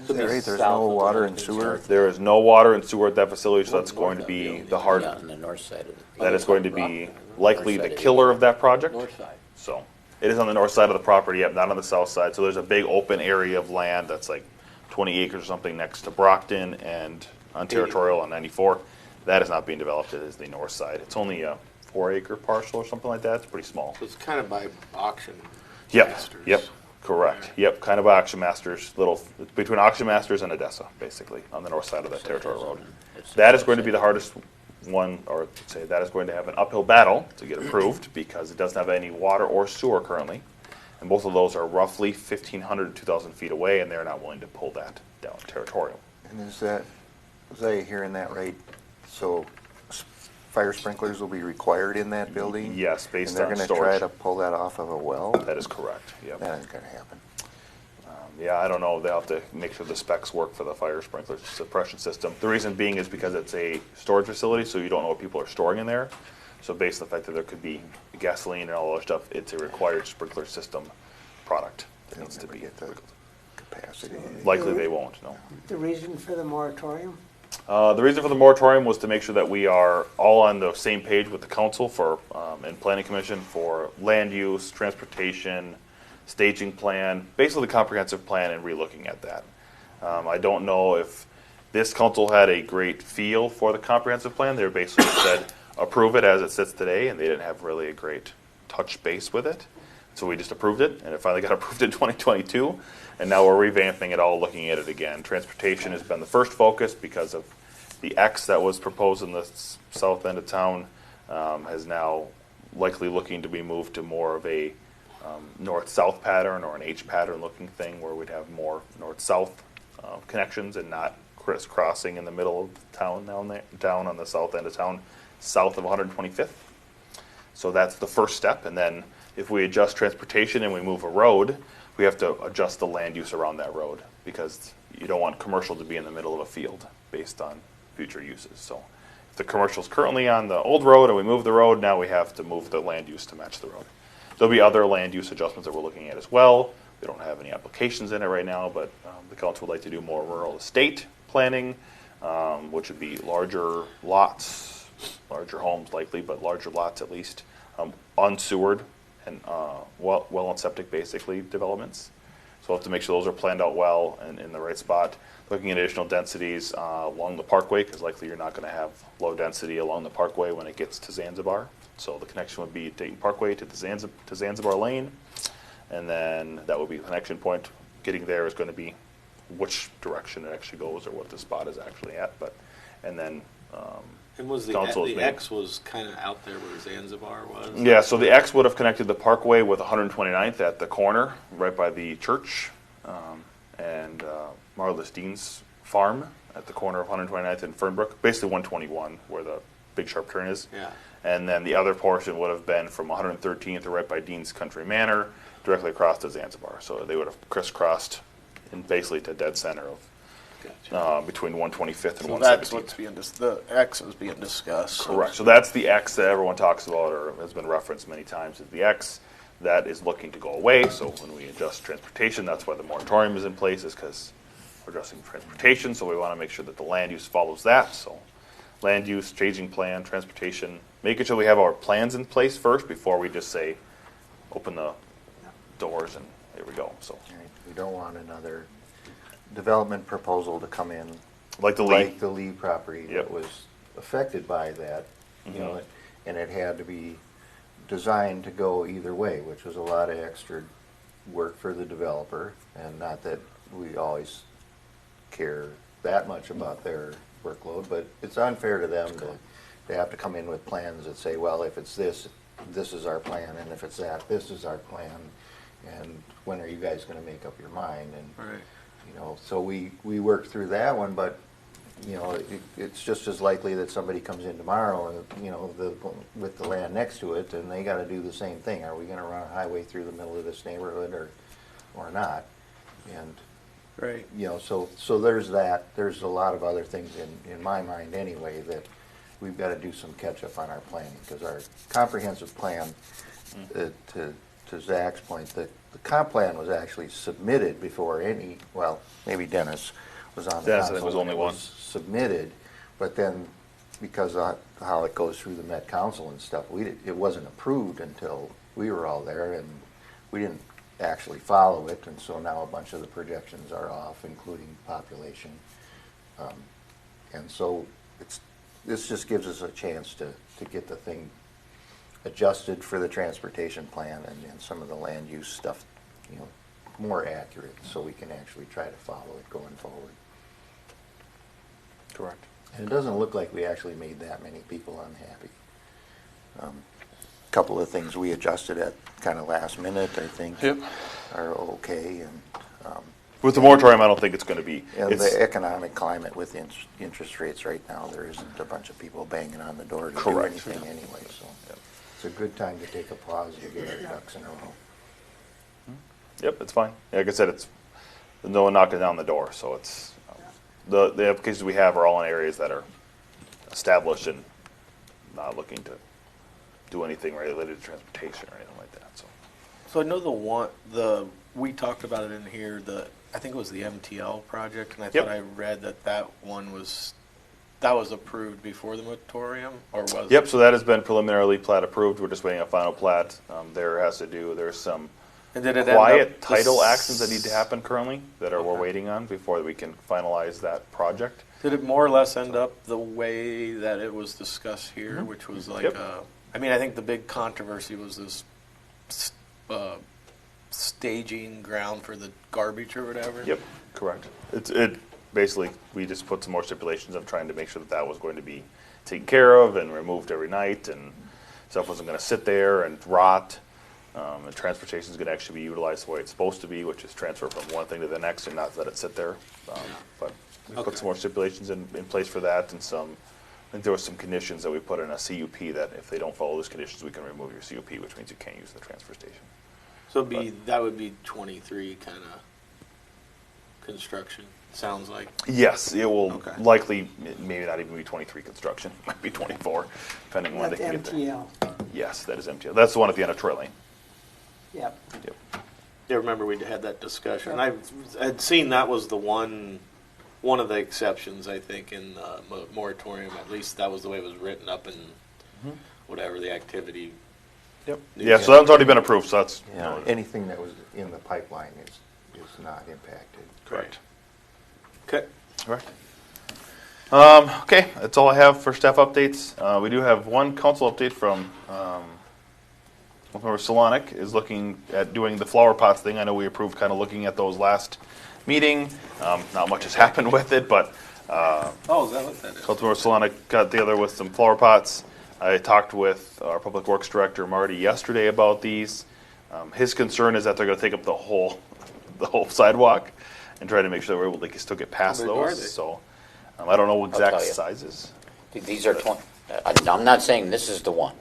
S3: Is that right? There's no water and sewer?
S2: There is no water and sewer at that facility, so that's going to be the hard.
S5: Yeah, on the north side of it.
S2: That is going to be likely the killer of that project.
S6: North side.
S2: So it is on the north side of the property, yep, not on the south side. So there's a big open area of land that's like 20 acres or something next to Brockton and on Territorial on 94. That is not being developed. It is the north side. It's only a 4-acre parcel or something like that. It's pretty small.
S1: So it's kind of by auction.
S2: Yep,
S1: masters.
S2: yep, correct. Yep, kind of Auction Masters, between Auction Masters and Odessa, basically, on the north side of that Territorial Road. That is going to be the hardest one, or say that is going to have an uphill battle to get approved because it doesn't have any water or sewer currently. And both of those are roughly 1,500 to 2,000 feet away, and they're not willing to pull that down Territorial.
S3: And was I hearing that right? So fire sprinklers will be required in that building?
S2: Yes, based on
S3: And they're going to try
S2: storage.
S3: to pull that off of a well?
S2: That is correct, yep.
S3: That ain't going to happen.
S2: Yeah, I don't know. They'll have to make sure the specs work for the fire sprinkler suppression system. The reason being is because it's a storage facility, so you don't know what people are storing in there. So based on the fact that there could be gasoline and all that stuff, it's a required sprinkler system product that
S3: They'll
S2: needs to
S3: never
S2: be.
S3: get the capacity.
S2: Likely they won't, no.
S4: The reason for the moratorium?
S2: The reason for the moratorium was to make sure that we are all on the same page with the council and planning commission for land use, transportation, staging plan, basically the comprehensive plan and relooking at that. I don't know if this council had a great feel for the comprehensive plan. They basically said approve it as it sits today, and they didn't have really a great touch base with it. So we just approved it, and it finally got approved in 2022, and now we're revamping it all, looking at it again. Transportation has been the first focus because of the X that was proposed in the south end of town has now likely looking to be moved to more of a north-south pattern or an H pattern looking thing where we'd have more north-south connections and not crisscrossing in the middle of town down on the south end of town, south of 125th. So that's the first step, and then if we adjust transportation and we move a road, we have to adjust the land use around that road because you don't want commercial to be in the middle of a field based on future uses. So the commercial's currently on the old road and we move the road, now we have to move the land use to match the road. There'll be other land use adjustments that we're looking at as well. We don't have any applications in it right now, but the council would like to do more rural estate planning, which would be larger lots, larger homes likely, but larger lots at least, unsewered and well and septic basically developments. So we'll have to make sure those are planned out well and in the right spot. Looking at additional densities along the parkway, because likely you're not going to have low density along the parkway when it gets to Zanzibar. So the connection would be Dayton Parkway to Zanzibar Lane, and then that would be the connection point. Getting there is going to be which direction it actually goes or what the spot is actually at. And then
S1: And was the
S2: council has made-
S1: X was kind of out there where Zanzibar was?
S2: Yeah, so the X would have connected the Parkway with 129th at the corner, right by the church, and Marlis Dean's farm at the corner of 129th and Fernbrook, basically 121 where the big sharp turn is.
S1: Yeah.
S2: And then the other portion would have been from 113th or right by Dean's Country Manor, directly across to Zanzibar. So they would have crisscrossed in basically to dead center of
S1: Gotcha.
S2: between 125th and
S1: So
S2: 117th.
S1: that's what's being the X is being discussed.
S2: Correct. So that's the X that everyone talks about or has been referenced many times as the X that is looking to go away. So when we adjust transportation, that's why the moratorium is in place, is because we're addressing transportation. So we want to make sure that the land use follows that. So land use, changing plan, transportation, making sure we have our plans in place first before we just say, open the doors and here we go. So
S3: Right. We don't want another development proposal to come in
S2: like the
S3: like
S2: lead.
S3: the Lee property
S2: Yep.
S3: that was affected by that, you know,
S2: Mhm.
S3: and it had to be designed to go either way, which was a lot of extra work for the developer, and not that we always care that much about their workload, but it's unfair to them to have to come in with plans that say, well, if it's this, this is our plan, and if it's that, this is our plan, and when are you guys gonna make up your mind? And
S1: Right.
S3: you know, so we worked through that one, but, you know, it's just as likely that somebody comes in tomorrow and, you know, with the land next to it, and they gotta do the same thing. Are we gonna run a highway through the middle of this neighborhood or not? And,
S1: Right.
S3: you know, so there's that. There's a lot of other things in my mind anyway that we've gotta do some catch up on our planning, because our comprehensive plan, to Zach's point, the comp plan was actually submitted before any, well, maybe Dennis was on the
S2: Dennis, I think,
S3: council
S2: was
S3: when
S2: only
S3: it
S2: one.
S3: submitted, but then because of how it goes through the Met Council and stuff, it wasn't approved until we were all there, and we didn't actually follow it, and so now a bunch of the projections are off, including population. And so this just gives us a chance to get the thing adjusted for the transportation plan and some of the land use stuff, you know, more accurate, so we can actually try to follow it going forward.
S2: Correct.
S3: And it doesn't look like we actually made that many people unhappy. Couple of things we adjusted at kind of last minute, I think,
S2: Yep.
S3: are okay, and
S2: With the moratorium, I don't think it's going to be.
S3: and
S2: It's,
S3: the economic climate with interest rates right now, there isn't a bunch of people banging on the door to do
S2: Correct.
S3: anything anyway, so
S2: Yep.
S3: it's a good time to take a pause and get our ducks in a row.
S2: Yep, it's fine. Like I said, it's no one knocking down the door, so it's the applications we have are all in areas that are established and not looking to do anything related to transportation or anything like that. So
S1: So I know we talked about it in here, I think it was the MTL project, and I
S2: Yep.
S1: thought I read that one was approved before the moratorium, or was
S2: yep,
S1: it?
S2: so that has been preliminarily plat approved. We're just waiting on final plat. There's some
S1: And did it end
S2: quiet
S1: up
S2: title actions that need to happen currently that we're
S1: Okay.
S2: waiting on before we can finalize that project.
S1: Did it more or less end up the way that it was discussed here, which was like,
S2: Yep.
S1: I mean, I think the big controversy was this staging ground for the garbage or whatever?
S2: Yep, correct. It basically, we just put some more stipulations of trying to make sure that that was going to be taken care of and removed every night, and stuff wasn't going to sit there and rot. And transportation is going to actually be utilized the way it's supposed to be, which is transfer from one thing to the next and not let it sit there. But we
S1: Okay.
S2: put some more stipulations in place for that, and I think there was some conditions that we put in a CUP that if they don't follow those conditions, we can remove your CUP, which means you can't use the transfer station.
S1: So that would be 23 kind of construction, sounds like.
S2: Yes, it will
S1: Okay.
S2: likely, maybe not even be 23 construction, might be 24, depending on when they
S4: That's
S2: can get there.
S4: MTL.
S2: Yes, that is MTL. That's the one at the end of Troy Lane.
S4: Yep.
S2: Yep.
S1: Yeah, remember we had that discussion. I'd seen that was the one of the exceptions, I think, in the moratorium. At least that was the way it was written up in whatever the activity.
S2: Yep. Yeah, so that one's already been approved, so that's.
S3: Yeah, anything that was in the pipeline is not impacted.
S2: Correct.
S1: Okay.
S2: Correct. Okay, that's all I have for staff updates. We do have one council update from Councilmember Solonic is looking at doing the flower pots thing. I know we approved kind of looking at those last meeting. Not much has happened with it, but
S1: Oh, is that what that is?
S2: Councilmember Solonic got together with some flower pots. I talked with our Public Works Director, Marty, yesterday about these. His concern is that they're going to take up the whole sidewalk and try to make sure that we're able to still get past
S1: How big are
S2: those.
S1: they?
S2: So I don't know exact
S5: tell you.
S2: sizes.
S5: These are 20, I'm not saying this is the one,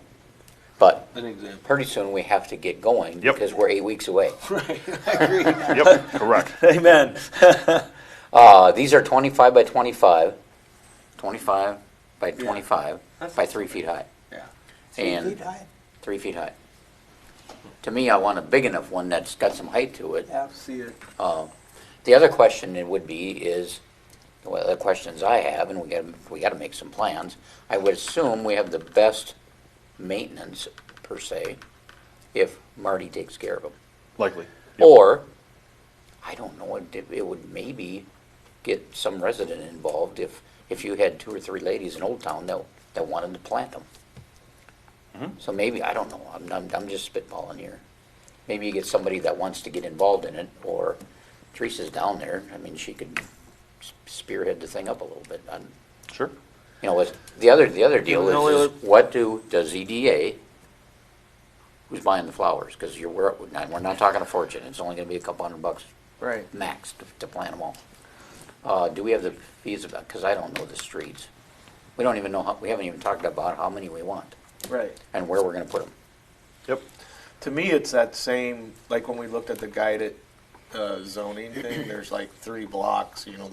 S5: but
S1: An example.
S5: pretty soon we have to get going
S2: Yep.
S5: because we're 8 weeks away.
S2: Yep, correct.
S1: Amen.
S5: These are 25 by 25, 25 by 25 by 3 feet high.
S1: Yeah.
S4: 3
S5: And
S4: feet high.
S5: 3 feet high. To me, I want a big enough one that's got some height to it.
S4: Yeah.
S1: See it.
S5: The other question it would be is, well, the questions I have, and we got to make some plans. I would assume we have the best maintenance per se if Marty takes care of them.
S2: Likely.
S5: Or, I don't know, it would maybe get some resident involved if you had 2 or 3 ladies in Old Town that wanted to plant them. So maybe, I don't know, I'm just spitballing here. Maybe you get somebody that wants to get involved in it, or Teresa's down there, I mean, she could spearhead the thing up a little bit.
S2: Sure.
S5: You know, the other deal
S1: No,
S5: is what does EDA, who's buying the flowers? Because we're not talking a fortune. It's only going to be a couple $100
S1: Right.
S5: max to plant them all. Do we have the fees about? Because I don't know the streets. We don't even know we haven't even talked about how many we want
S1: Right.
S5: and where we're going to put them.
S2: Yep.
S1: To me, it's that same, like when we looked at the guided zoning thing, there's like 3 blocks, you know,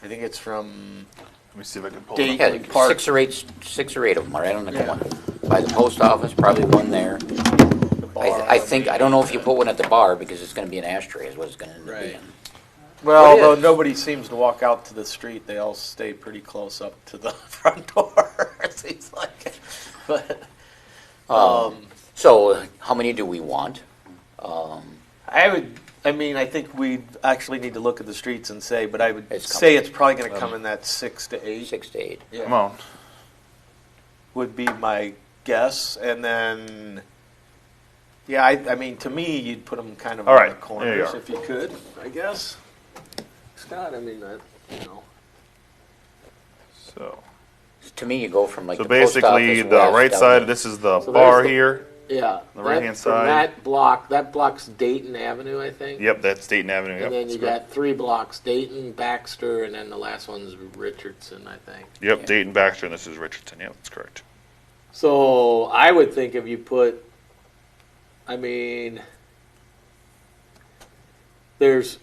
S1: I think it's from
S2: Let me see if I can pull
S1: Date.
S2: it up.
S5: Yeah,
S1: Like park.
S5: 6 or 8 of them are right on the
S1: Yeah.
S5: corner. By the post office, probably one there.
S1: the bar.
S5: I don't know if you put one at the bar because it's going to be an ashtray is what it's going to end up
S1: Right.
S5: being.
S1: Well,
S5: What
S1: although
S5: is?
S1: nobody seems to walk out to the street, they all stay pretty close up to the front door, it seems like. But,
S5: So how many do we want?
S1: I think we actually need to look at the streets and say, but I would
S5: It's
S1: say it's probably going to come in that 6 to 8.
S5: 6 to 8.
S1: Yeah.
S2: Come on.
S1: Would be my guess, and then, yeah, I mean, to me, you'd put them kind of
S2: All
S1: on
S2: right,
S1: the
S2: there
S1: corners
S2: you are.
S1: if you could, I guess. Scott, I mean, you know.
S2: So,
S5: To me, you go from like
S2: so
S5: the post
S2: basically,
S5: office
S2: the
S5: west
S2: right
S5: down
S2: side,
S5: to-
S2: this is the
S6: So
S2: bar
S6: there's the-
S2: here.
S6: Yeah.
S2: The right-hand
S6: from
S2: side.
S6: that blocks Dayton Avenue, I think.
S2: Yep, that's Dayton Avenue. Yep,
S6: And then you
S2: that's correct.
S6: got 3 blocks, Dayton, Baxter, and then the last one's Richardson, I think.
S2: Yep,
S5: Yeah.
S2: Dayton Baxter, and this is Richardson. Yep, that's correct.
S6: So I would think if you put, I mean, there's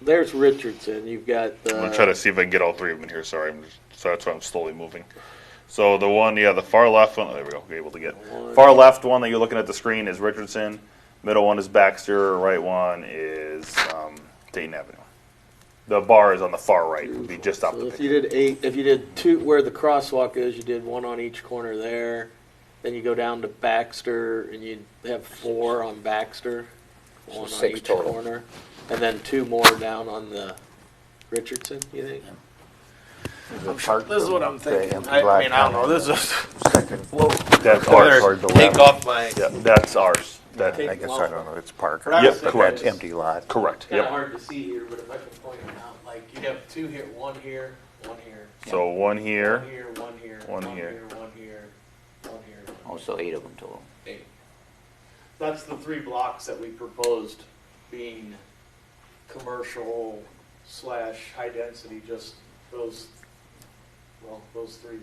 S6: Richardson, you've got the.
S2: I'm gonna try to see if I can get all 3 of them in here. Sorry, so that's why I'm slowly moving. So the one, the far left one. Oh, there we go. We're able to get far left one that you're looking at the screen is Richardson. Middle one is Baxter. Right one is Dayton Avenue. The bar is on the far right. Would be just off
S6: So
S2: the
S6: if
S2: picture.
S6: you did 8, if you did 2 where the crosswalk is, you did 1 on each corner there. Then you go down to Baxter and you have 4 on Baxter, 1 on
S5: 6
S6: each
S5: total.
S6: corner, and then 2 more down on the Richardson. You think?
S1: This is what I'm thinking.
S3: empty
S1: I
S3: block
S1: mean, I don't know, this is.
S3: Second,
S2: That's
S1: I
S2: ours.
S1: better
S3: toward the
S1: take
S3: left.
S1: off my.
S2: Yeah, that's ours. That
S1: Take-
S3: I guess I don't know, it's Parker,
S1: What I was
S3: but
S2: thinking
S3: that's
S1: is-
S3: empty lot.
S2: correct.
S1: Kind of
S2: Yep.
S1: hard to see here, but if I can point them out, like you have 2 here, 1 here, 1 here,
S2: So one here.
S1: 1 here, 1 here,
S2: One
S1: 1
S2: here.
S1: here, 1 here, 1 here.
S5: Oh, so 8 of them total.
S1: 8. That's the 3 blocks that we proposed being commercial / high density, just those 3.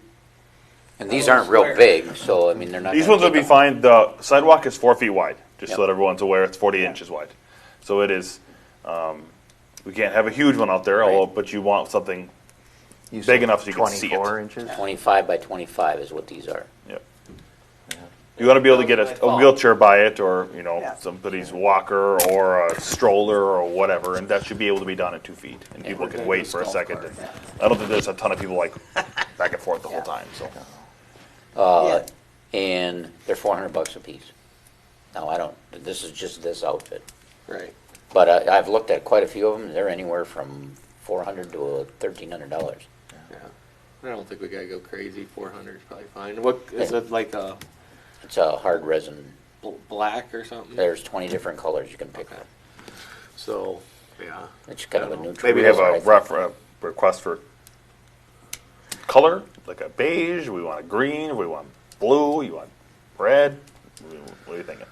S5: And these aren't real big, so I mean they're not.
S2: These
S5: gonna
S2: ones would
S5: take
S2: be
S5: up-
S2: fine. The sidewalk is 4 feet wide, just so
S5: Yep.
S2: that everyone's aware. It's 40 inches wide. So it is, We can't have a huge one out there, although, but you want something big enough so you can see it.
S3: 24 inches?
S5: 25 by 25 is what these are.
S2: Yep. You want to be able to get a wheelchair by it, or
S4: Yeah.
S2: somebody's walker or a stroller or whatever, and that should be able to be done at 2 feet, and people can wait for a second. And I don't think there's a ton of people like back and forth the whole time. So
S5: And they're $400 a piece. Now, this is just this outfit.
S6: Right.
S5: But I've looked at quite a few of them. They're anywhere from $400 to $1,300.
S6: Yeah. I don't think we gotta go crazy. 400 is probably fine. What is it, like a
S5: It's a hard resin.
S6: black or something?
S5: There's 20 different colors you can pick.
S6: Okay. So, yeah.
S5: It's kind of a
S6: I don't know.
S5: neutral.
S2: maybe have
S5: color,
S2: a
S5: I think.
S2: request for color, like a beige. We want a green. We want blue. You want red. What are you thinking?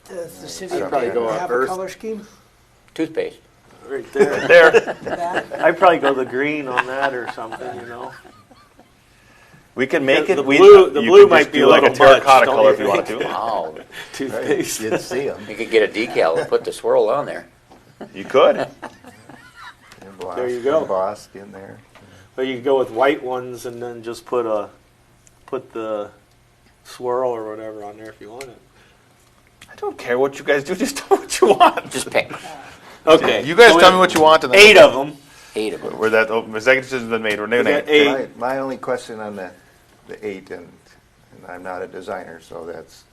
S4: Does the city
S6: I'd
S4: of
S6: probably
S4: Dayton
S6: go
S4: have a
S6: earth.
S4: color scheme?
S5: Toothpaste.
S6: Right there.
S2: There.
S4: That?
S6: I'd probably go the green on that or something,
S2: We can make it.
S6: The
S2: we,
S6: blue- the
S2: you
S6: blue
S2: could
S6: might
S2: just
S6: be
S2: do
S6: a
S2: like a
S6: little much,
S2: terracotta
S6: don't
S2: color
S6: you
S2: if you want
S6: think?
S2: to.
S5: Wow.
S6: Toothpaste.
S3: You'd see them.
S5: You could get a decal and put the swirl on there.
S2: You could.
S6: There you go.
S3: Embossed in there.
S6: But you could go with white ones and then just put the swirl or whatever on there if you want it.
S2: I don't care what you guys do. Just tell me what you want.
S5: Just pick
S6: Okay.
S2: You guys
S6: so we
S2: tell
S6: have
S2: me what you want, and then
S6: 8 of them.
S5: 8 of them.
S2: Where that executive decision's been made. We're doing
S6: We got
S2: 8.
S6: 8.
S3: My only question on the 8, and I'm not a designer, so that's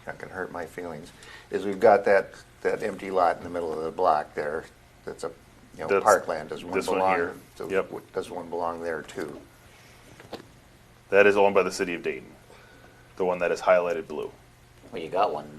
S3: not going to hurt my feelings, is we've got that empty lot in the middle of the block there. That's a
S2: That's
S3: parkland. Does one
S2: this one
S3: belong?
S2: here. Yep.
S3: Does one belong there too?
S2: That is owned by the city of Dayton. The one that is highlighted blue.
S5: Well, you got one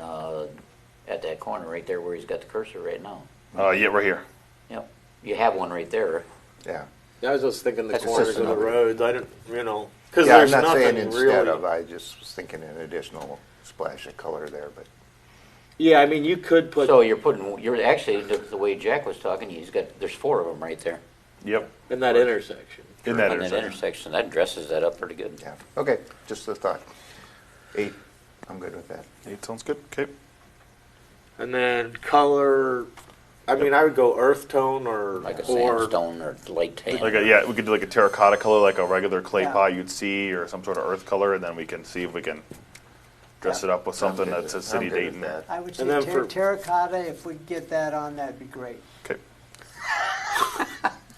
S5: at that corner right there where he's got the cursor right now.
S2: Yeah, right here.
S5: Yep. You have one right there.
S3: Yeah.
S6: I was just thinking the
S5: That's
S6: corners
S3: just
S6: of the
S3: another-
S6: roads. I didn't, because
S3: Yeah, I'm
S6: there's
S3: not saying
S6: nothing
S3: instead
S6: really.
S3: of. I just was thinking an additional splash of color there, but
S6: Yeah, I mean, you could put
S5: So you're actually, the way Jack was talking, there's 4 of them right there.
S2: Yep.
S6: in that intersection.
S2: In that
S5: On that
S2: intersection.
S5: intersection. That dresses that up pretty good.
S3: yeah. Okay, just a thought. 8, I'm good with that.
S2: 8 sounds good. Okay.
S6: And then color, I mean, I would go earth tone or
S5: Like a sandstone or light tan.
S2: We could do like a terracotta color, like a regular clay
S4: Yeah.
S2: pot you'd see, or some sort of earth color, and then we can see if we can dress it up with something
S3: I'm good
S2: that
S3: with-
S2: says City
S3: I'm good with
S2: Dayton.
S3: that.
S4: I would say
S6: And then for-
S4: terracotta, if we get that on, that'd be great.
S2: Okay.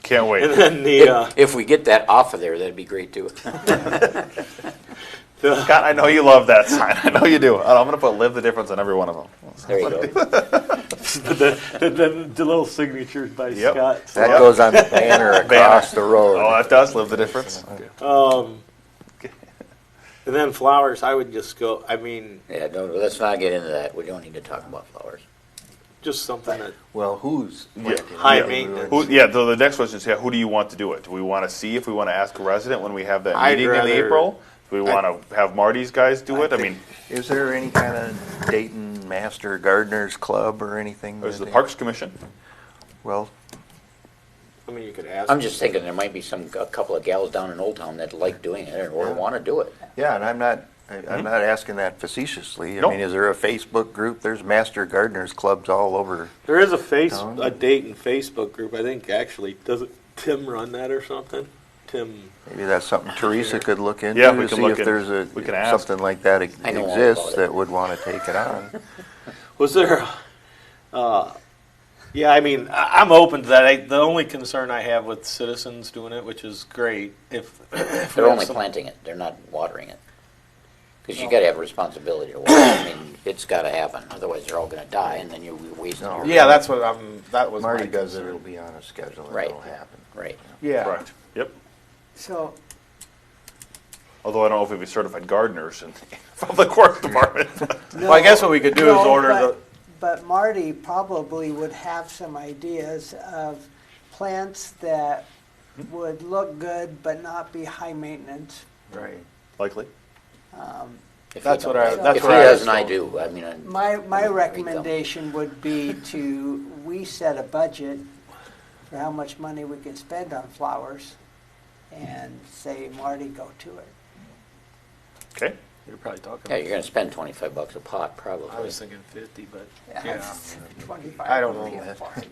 S2: Can't wait.
S6: And then the
S5: If we get that off of there, that'd be great too.
S2: Scott, I know you love that sign. I know you do. I'm going to put "Live the Difference" on every one of them.
S5: There you go.
S6: the little signatures by
S2: Yep.
S6: Scott.
S3: That goes on the banner across the road.
S2: Oh, that does live the difference.
S6: And then flowers, I would just go. I mean,
S5: Yeah, no, let's not get into that. We don't need to talk about flowers.
S6: just something that
S3: Well, who's planting?
S6: High
S3: Yeah.
S6: maintenance.
S2: The next question is, who do you want to do it? Do we want to see if we want to ask a resident when we have that
S6: I'd
S2: meeting in
S6: rather-
S2: April? Do we want to have Marty's guys do it? I mean,
S3: Is there any kind of Dayton Master Gardeners Club or anything?
S2: there's the
S3: that they-
S2: Parks Commission.
S3: Well,
S6: I mean, you could ask.
S5: I'm just thinking there might be a couple of gals down in Old Town that like doing it or
S3: Yeah.
S5: want to do it.
S3: yeah, and I'm not asking that facetiously. I
S2: No.
S3: mean, is there a Facebook group? There's Master Gardeners clubs all over.
S6: There is a
S3: Town.
S6: a Dayton Facebook group. I think actually doesn't Tim run that or something? Tim.
S3: Maybe that's something Teresa could look into
S2: Yeah, we
S3: to
S2: can
S3: see
S2: look
S3: if
S2: in-
S3: there's
S2: we can ask.
S3: something like that
S5: I know all
S3: exists
S5: about it.
S3: that would want to take it on.
S6: Was there? Yeah, I mean, I'm open to that. The only concern I have with citizens doing it, which is great, if
S5: They're only planting it. They're not watering it. Because you got to have a responsibility to water. I mean, it's got to happen. Otherwise, they're all going to die, and then you're wasting
S3: No.
S5: your.
S6: Yeah, that's what I'm. That was
S3: Marty
S6: my
S3: does it,
S6: concern.
S3: it'll be on a schedule, and
S5: Right.
S3: it'll happen.
S5: Right.
S6: Yeah.
S2: Correct. Yep.
S4: So,
S2: Although I don't know if we'd be certified gardeners in Public Works Department.
S6: Well, I guess what we could do is order
S4: But Marty probably would have some ideas of plants that would look good but not be high maintenance.
S3: Right.
S2: Likely.
S5: If
S6: That's
S5: he
S6: what
S5: does-
S6: I- that's
S5: If he
S6: what I
S5: does
S6: was
S5: and I
S6: told.
S5: do, I mean.
S4: My
S5: read them.
S4: recommendation would be we set a budget for how much money we can spend on flowers and say, Marty, go to it.
S2: Okay.
S1: You're probably talking.
S5: Yeah, you're gonna spend $25 a pot, probably.
S1: I was thinking 50, but
S4: Yeah. 25
S3: I don't
S4: would
S3: know,
S4: be a
S3: man.
S4: bargain.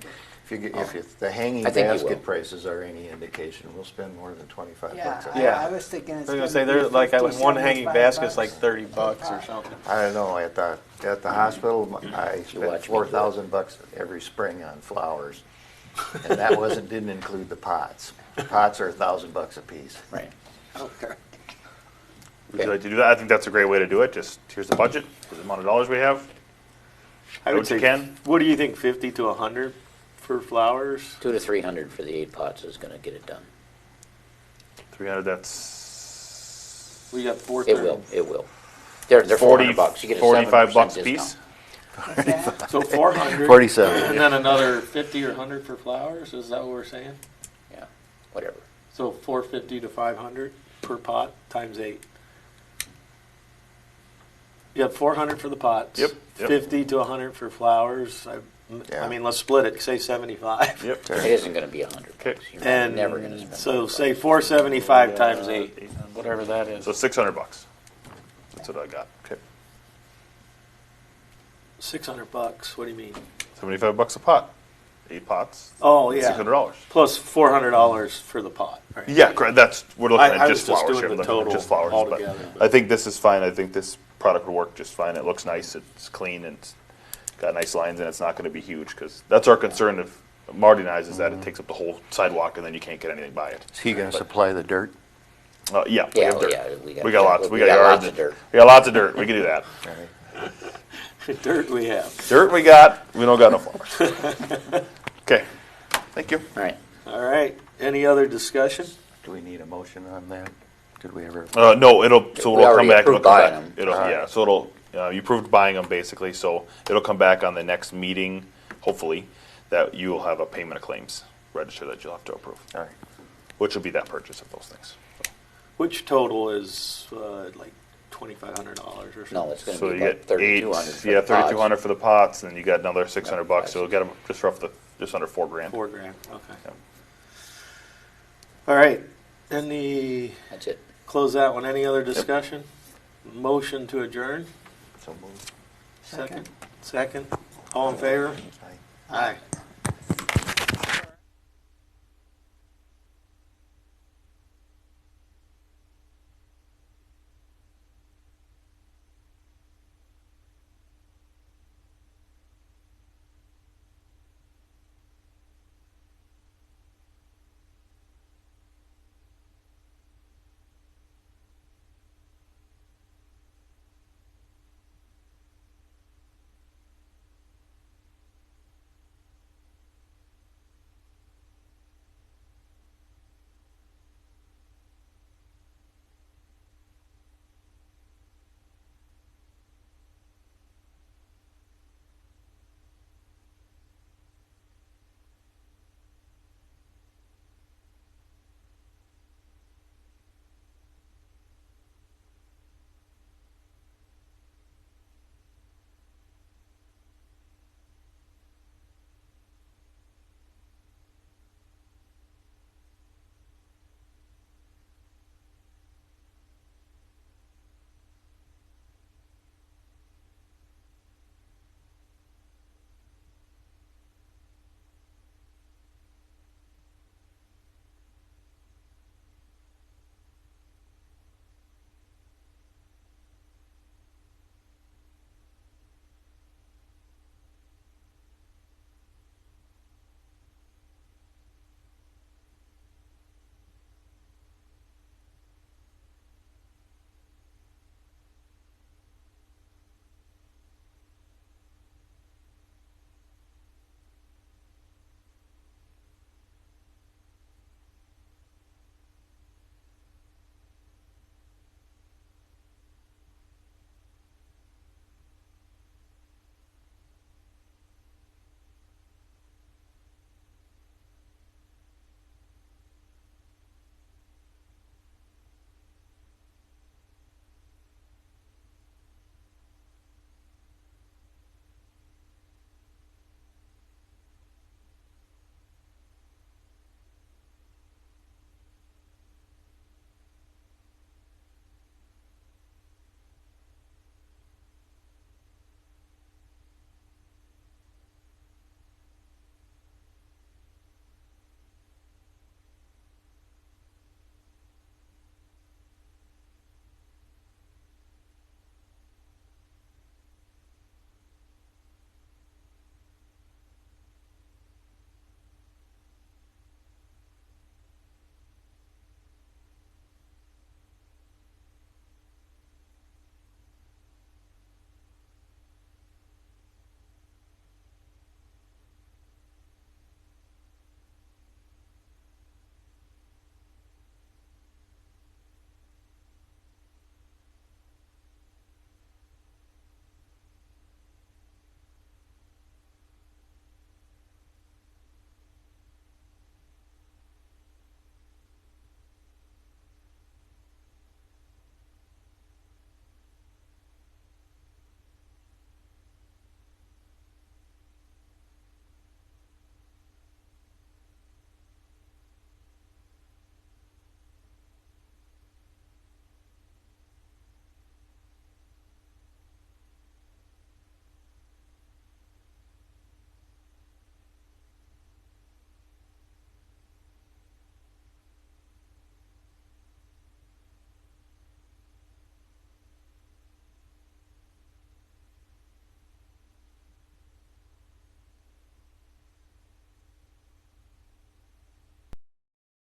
S3: If the hanging
S5: I think you will.
S3: basket prices are any indication, we'll spend more than 25
S4: Yeah,
S3: bucks.
S1: Yeah.
S4: I was thinking it's
S1: I was
S4: gonna
S1: gonna say
S4: be
S1: there's like
S4: 50,
S1: one hanging
S4: 75
S1: basket's like
S4: bucks.
S1: 30 bucks or something.
S3: I don't know, at the hospital, I spent
S5: watch me do it.
S3: $4,000 every spring on flowers. And that didn't include the pots. Pots are $1,000 a piece.
S5: Right.
S4: Okay.
S2: Would you like to do that? I think that's a great way to do it. Just here's the budget, here's the amount of dollars we have.
S1: I
S2: Do
S1: would
S2: what you
S1: say,
S2: can.
S1: what do you think, 50 to 100 for flowers?
S5: 200 to 300 for the 8 pots is gonna get it done.
S2: 300. That's
S1: We got
S5: It
S1: 430.
S5: will, it will. They're
S2: 40,
S5: $400. You get a
S2: 45 bucks a
S5: discount.
S2: piece.
S4: What's that?
S1: So 400.
S3: 47.
S1: And then another 50 or 100 for flowers. Is that what we're saying?
S5: Yeah, whatever.
S1: So 450 to 500 per pot times 8. You have 400 for the pots.
S2: Yep, yep.
S1: 50 to 100 for flowers. I
S3: Yeah.
S1: mean, let's split it. Say 75.
S2: Yep.
S5: It isn't gonna be $100.
S2: Okay.
S5: You're
S1: And
S5: never gonna spend
S1: so
S5: $100.
S1: say 475 times 8, whatever that is.
S2: So $600. That's what I got. Okay.
S1: $600. What do you mean?
S2: $75 a pot. 8 pots.
S1: Oh yeah.
S2: $600.
S1: Plus $400 for the pot. Right?
S2: Yeah, correct. That's we're looking
S1: I
S2: at
S1: was
S2: just
S1: just
S2: flowers
S1: doing
S2: here.
S1: the
S2: Looking at
S1: total
S2: just flowers.
S1: altogether,
S2: But
S1: but-
S2: I think this is fine. I think this product would work just fine. It looks nice. It's clean and it's got nice lines, and it's not going to be huge because that's our concern. If Marty and I is that it takes up the whole sidewalk and then you can't get anything by it.
S3: Is he going to supply the dirt?
S2: Yeah, we
S5: Yeah,
S2: have
S5: oh,
S2: dirt.
S5: yeah,
S2: We got lots. We got
S5: got
S2: yards.
S5: lots of dirt.
S2: We got lots of dirt. We can do that.
S1: Dirt we have.
S2: Dirt we got. We don't got no flowers. Okay. Thank you.
S5: All right.
S1: All right. Any other discussion?
S3: Do we need a motion on that? Did we ever?
S2: No,
S5: We
S2: it'll come
S5: already
S2: back.
S5: approved buying them.
S2: Yeah, so you approved buying them basically, so it'll come back on the next meeting, hopefully, that you will have a payment of claims register that you'll have to approve,
S3: All right.
S2: which will be that purchase of those things.
S1: Which total is like $2,500 or something?
S5: No, it's gonna
S2: So
S5: be
S2: you
S5: about
S2: get 8,
S5: 3,200 for
S2: yeah,
S5: the pots.
S2: 3,200 for the pots, and then you got another $600,
S5: Right.
S2: so you'll get them just under $4,000.
S1: $4,000. Okay.
S2: Yeah.
S1: All right. Any
S5: That's it.
S1: close that one? Any other discussion? Motion to adjourn.
S3: So moved.
S1: Second. Second. All in favor?
S3: Aye.
S1: Aye.